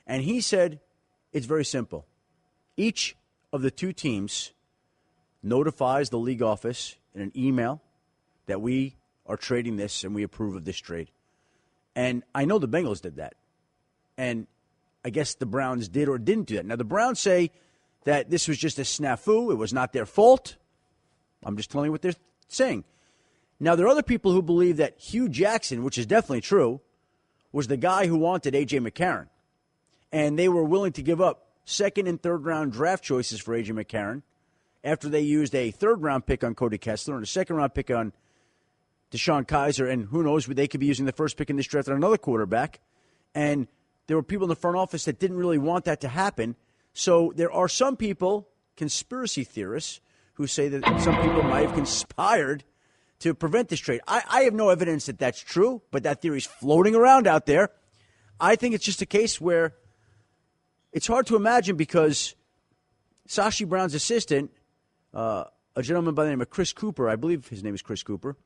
And he said it's very simple. Each of the two teams notifies the league office in an email that we are trading this and we approve of this trade. And I know the Bengals did that. And I guess the Browns did or didn't do that. Now, the Browns say that this was just a snafu. It was not their fault. I'm just telling you what they're saying. Now, there are other people who believe that Hugh Jackson, which is definitely true, was the guy who wanted A.J. McCarron. And they were willing to give up second and third round draft choices for A.J. McCarron after they used a third round pick on Cody Kessler and a second round pick on Deshaun Kaiser. And who knows, they could be using the first pick in this draft on another quarterback. And there were people in the front office that didn't really want that to happen. So there are some people, conspiracy theorists, who say that some people might have conspired to prevent this trade. I have no evidence that that's true, but that theory is floating around out there. I think it's just a case where it's hard to imagine because Sashi Brown's assistant, a gentleman by the name of Chris Cooper, I believe his name is Chris Cooper,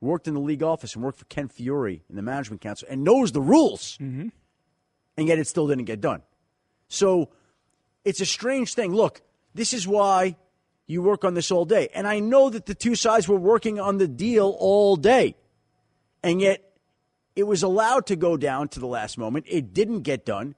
worked in the league office and worked for Ken Fiore in the management council and knows the rules. Mm-hmm. And yet it still didn't get done. So it's a strange thing. Look, this is why you work on this all day. And I know that the two sides were working on the deal all day. And yet it was allowed to go down to the last moment. It didn't get done.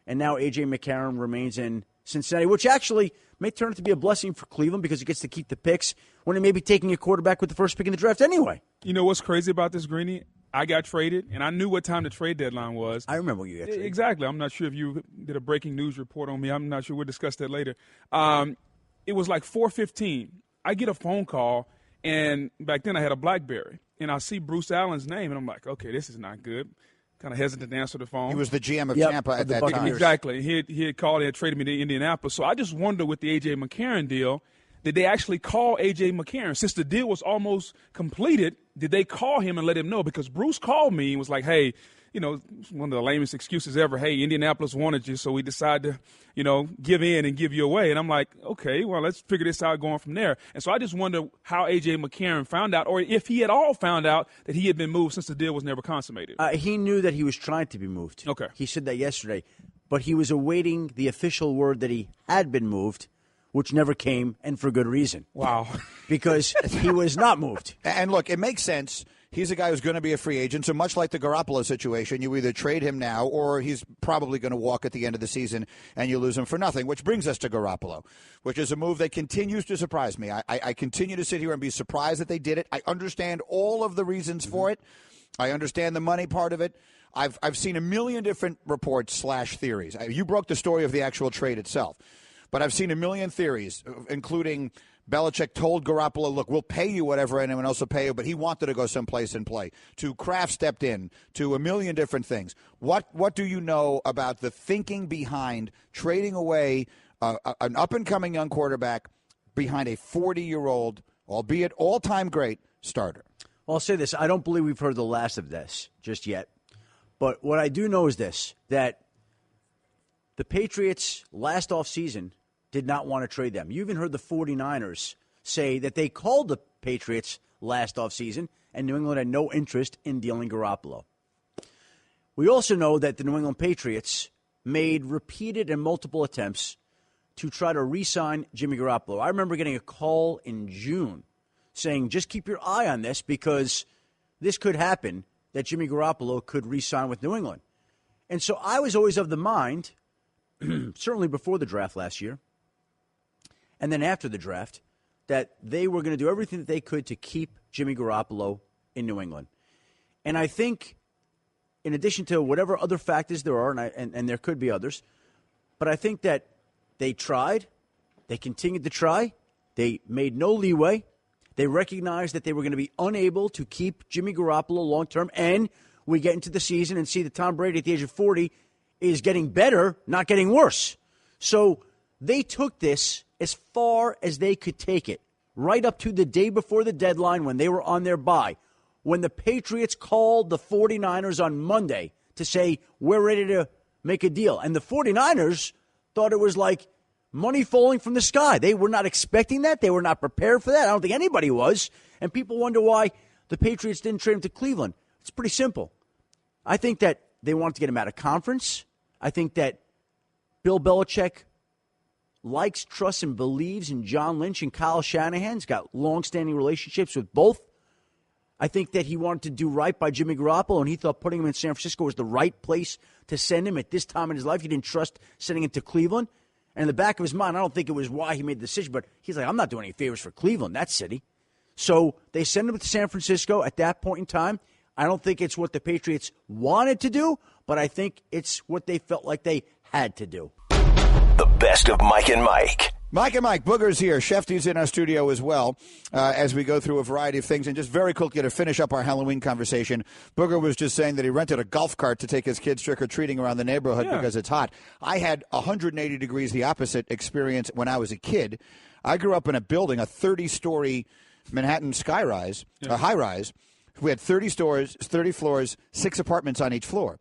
And now A.J. McCarron remains in Cincinnati, which actually may turn out to be a blessing for Cleveland because he gets to keep the picks when he may be taking a quarterback with the first pick in the draft anyway. You know what's crazy about this, Greeny? I got traded, and I knew what time the trade deadline was. I remember when you got traded. Exactly. I'm not sure if you did a breaking news report on me. I'm not sure. We'll discuss that later. It was like 4:15. I get a phone call, and back then I had a BlackBerry, and I see Bruce Allen's name, and I'm like, okay, this is not good. Kind of hesitant to answer the phone. He was the GM of Tampa at that time. Exactly. He had called and had traded me to Indianapolis. So I just wonder with the A.J. McCarron deal, did they actually call A.J. McCarron? Since the deal was almost completed, did they call him and let him know? Because Bruce called me and was like, hey, one of the lamest excuses ever, hey, Indianapolis wanted you, so we decided to, give in and give you away. And I'm like, okay, well, let's figure this out going from there. And so I just wonder how A.J. McCarron found out, or if he at all found out that he had been moved since the deal was never consummated. He knew that he was trying to be moved. Okay. He said that yesterday. But he was awaiting the official word that he had been moved, which never came, and for good reason. Wow. Because he was not moved. And look, it makes sense. He's a guy who's going to be a free agent. So much like the Garoppolo situation, you either trade him now or he's probably going to walk at the end of the season and you lose him for nothing, which brings us to Garoppolo, which is a move that continues to surprise me. I continue to sit here and be surprised that they did it. I understand all of the reasons for it. I understand the money part of it. I've seen a million different reports / theories. You broke the story of the actual trade itself. But I've seen a million theories, including Belichick told Garoppolo, look, we'll pay you whatever anyone else will pay you, but he wanted to go someplace and play. To Kraft stepped in, to a million different things. What do you know about the thinking behind trading away an up-and-coming young quarterback behind a 40-year-old, albeit all-time great, starter? Well, I'll say this. I don't believe we've heard the last of this just yet. But what I do know is this, that the Patriots last offseason did not want to trade them. You even heard the 49ers say that they called the Patriots last offseason, and New England had no interest in dealing Garoppolo. We also know that the New England Patriots made repeated and multiple attempts to try to re-sign Jimmy Garoppolo. I remember getting a call in June saying, just keep your eye on this because this could happen, that Jimmy Garoppolo could re-sign with New England. And so I was always of the mind, certainly before the draft last year, and then after the draft, that they were going to do everything that they could to keep Jimmy Garoppolo in New England. And I think, in addition to whatever other factors there are, and there could be others, but I think that they tried, they continued to try, they made no leeway, they recognized that they were going to be unable to keep Jimmy Garoppolo long-term, and we get into the season and see that Tom Brady at the age of 40 is getting better, not getting worse. So they took this as far as they could take it, right up to the day before the deadline when they were on their bye, when the Patriots called the 49ers on Monday to say, we're ready to make a deal. And the 49ers thought it was like money falling from the sky. They were not expecting that. They were not prepared for that. I don't think anybody was. And people wonder why the Patriots didn't trade him to Cleveland. It's pretty simple. I think that they wanted to get him out of conference. I think that Bill Belichick likes, trusts, and believes in John Lynch and Kyle Shanahan. He's got long-standing relationships with both. I think that he wanted to do right by Jimmy Garoppolo, and he thought putting him in San Francisco was the right place to send him at this time in his life. He didn't trust sending him to Cleveland. And in the back of his mind, I don't think it was why he made the decision, but he's like, I'm not doing any favors for Cleveland, that city. So they send him to San Francisco at that point in time. I don't think it's what the Patriots wanted to do, but I think it's what they felt like they had to do. The best of Mike and Mike. Mike and Mike, Booger's here. Shefty's in our studio as well as we go through a variety of things. And just very quickly to finish up our Halloween conversation, Booger was just saying that he rented a golf cart to take his kids trick-or-treating around the neighborhood because it's hot. I had 180 degrees the opposite experience when I was a kid. I grew up in a building, a 30-story Manhattan skyrise, a high-rise. We had 30 floors, 6 apartments on each floor.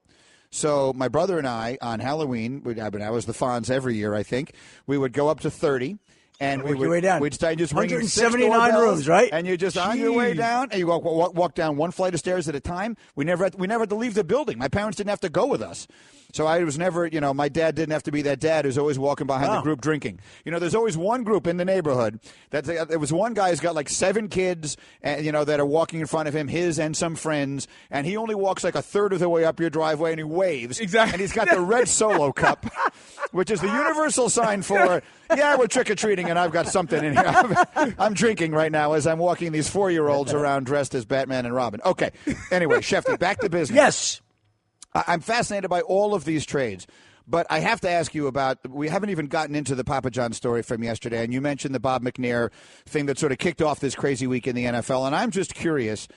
So my brother and I, on Halloween, I was the Fonz every year, I think, we would go up to 30, and we'd start just ringing 179 rooms, right? And you just on your way down, and you walk down one flight of stairs at a time. We never had to leave the building. My parents didn't have to go with us. So I was never, my dad didn't have to be that dad who's always walking behind the group drinking. There's always one group in the neighborhood. There was one guy who's got like 7 kids, that are walking in front of him, his and some friends, and he only walks like a third of the way up your driveway, and he waves. Exactly. And he's got the red Solo cup, which is the universal sign for, we're trick-or-treating, and I've got something in here. I'm drinking right now as I'm walking these 4-year-olds around dressed as Batman and Robin. Okay. Anyway, Schefter, back to business. Yes. I'm fascinated by all of these trades, but I have to ask you we haven't even gotten into the Papa John story from yesterday, and you mentioned the Bob McNair thing that sort of kicked off this crazy week in the NFL, and I'm just curious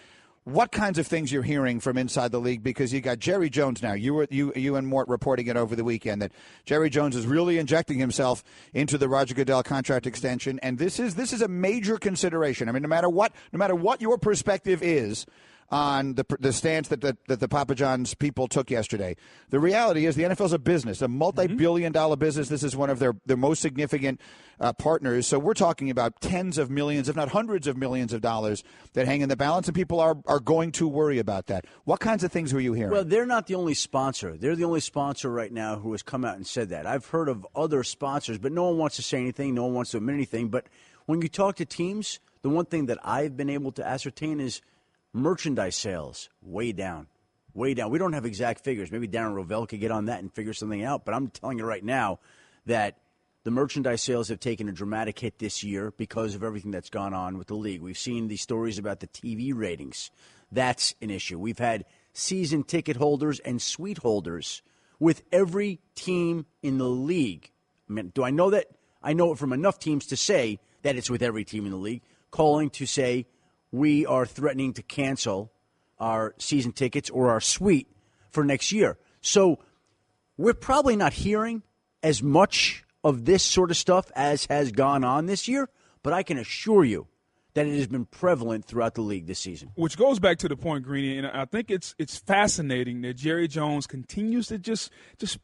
what kinds of things you're hearing from inside the league, because you got Jerry Jones now. You and Mort reporting it over the weekend that Jerry Jones is really injecting himself into the Roger Goodell contract extension, and this is a major consideration. I mean, no matter what your perspective is on the stance that the Papa John's people took yesterday. The reality is the NFL is a business, a multi-billion-dollar business. This is one of their most significant partners. So we're talking about tens of millions, if not hundreds of millions of dollars that hang in the balance, and people are going to worry about that. What kinds of things were you hearing? Well, they're not the only sponsor. They're the only sponsor right now who has come out and said that. I've heard of other sponsors, but no one wants to say anything. No one wants to admit anything. But when you talk to teams, the one thing that I've been able to ascertain is merchandise sales way down. We don't have exact figures. Maybe Darren Rovell could get on that and figure something out. But I'm telling you right now that the merchandise sales have taken a dramatic hit this year because of everything that's gone on with the league. We've seen these stories about the TV ratings. That's an issue. We've had season ticket holders and suite holders with every team in the league. I mean, do I know that? I know it from enough teams to say that it's with every team in the league, calling to say, we are threatening to cancel our season tickets or our suite for next year. So we're probably not hearing as much of this sort of stuff as has gone on this year, but I can assure you that it has been prevalent throughout the league this season. Which goes back to the point, Greeny, and I think it's fascinating that Jerry Jones continues to just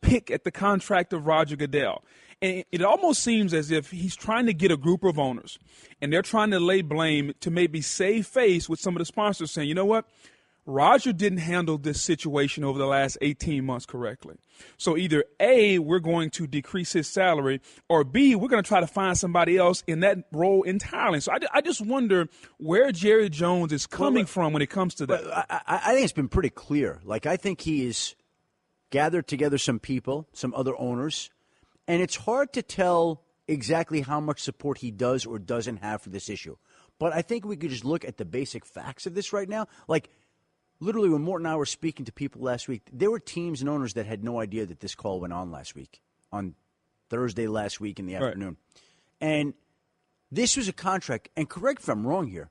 pick at the contract of Roger Goodell. And it almost seems as if he's trying to get a group of owners, and they're trying to lay blame to maybe save face with some of the sponsors saying, you know what, Roger didn't handle this situation over the last 18 months correctly. So either A, we're going to decrease his salary, or B, we're going to try to find somebody else in that role entirely. So I just wonder where Jerry Jones is coming from when it comes to that. I think it's been pretty clear. Like, I think he has gathered together some people, some other owners, and it's hard to tell exactly how much support he does or doesn't have for this issue. But I think we could just look at the basic facts of this right now. Like, literally, when Mort and I were speaking to people last week, there were teams and owners that had no idea that this call went on last week, on Thursday last week in the afternoon. And this was a contract, and correct if I'm wrong here,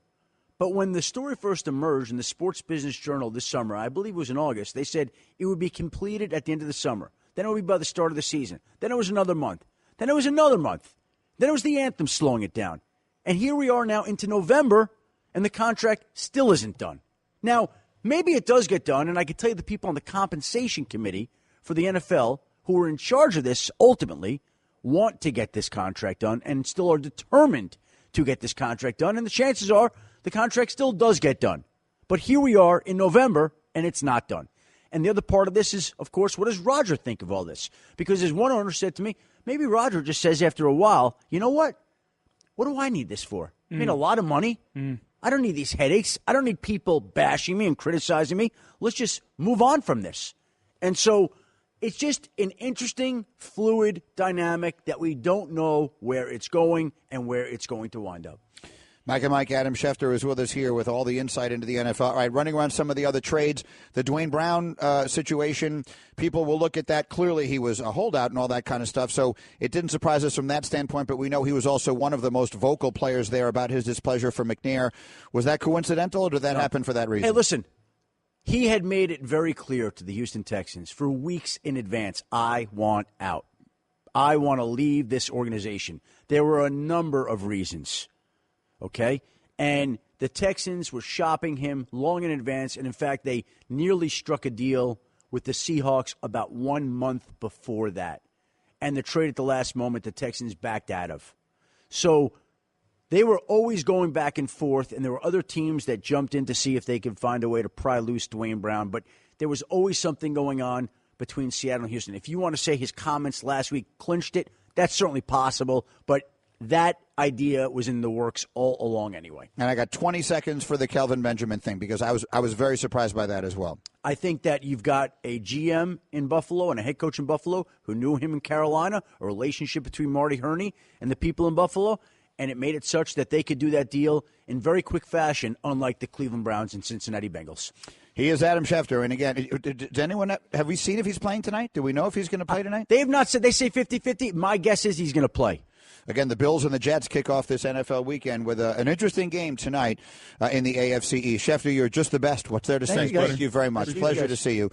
but when the story first emerged in the Sports Business Journal this summer, I believe it was in August, they said it would be completed at the end of the summer. Then it would be by the start of the season. Then it was another month. Then it was another month. Then it was the anthem slowing it down. And here we are now into November, and the contract still isn't done. Now, maybe it does get done, and I can tell you the people on the compensation committee for the NFL who are in charge of this ultimately want to get this contract done and still are determined to get this contract done. And the chances are the contract still does get done. But here we are in November, and it's not done. And the other part of this is, of course, what does Roger think of all this? Because as one owner said to me, maybe Roger just says after a while, you know what? What do I need this for? I made a lot of money. I don't need these headaches. I don't need people bashing me and criticizing me. Let's just move on from this. And so it's just an interesting, fluid dynamic that we don't know where it's going and where it's going to wind up. Mike and Mike, Adam Schefter is with us here with all the insight into the NFL. All right, running around some of the other trades, the Dwayne Brown situation, people will look at that. Clearly he was a holdout and all that kind of stuff, so it didn't surprise us from that standpoint, but we know he was also one of the most vocal players there about his displeasure for McNair. Was that coincidental, or did that happen for that reason? Hey, listen, he had made it very clear to the Houston Texans for weeks in advance, I want out. I want to leave this organization. There were a number of reasons. Okay? And the Texans were shopping him long in advance, and in fact, they nearly struck a deal with the Seahawks about 1 month before that. And the trade at the last moment, the Texans backed out of. So they were always going back and forth, and there were other teams that jumped in to see if they could find a way to pry loose Dwayne Brown, but there was always something going on between Seattle and Houston. If you want to say his comments last week clinched it, that's certainly possible, but that idea was in the works all along anyway. And I got 20 seconds for the Kelvin Benjamin thing because I was very surprised by that as well. I think that you've got a GM in Buffalo and a head coach in Buffalo who knew him in Carolina, a relationship between Marty Herney and the people in Buffalo, and it made it such that they could do that deal in very quick fashion, unlike the Cleveland Browns and Cincinnati Bengals. He is Adam Schefter, and again, does anyone have we seen if he's playing tonight? Do we know if he's going to play tonight? They have not said. They say 50-50. My guess is he's going to play. Again, the Bills and the Jets kick off this NFL weekend with an interesting game tonight in the AFC East. Schefter, you're just the best. What's there to say? Thank you very much. Pleasure to see you.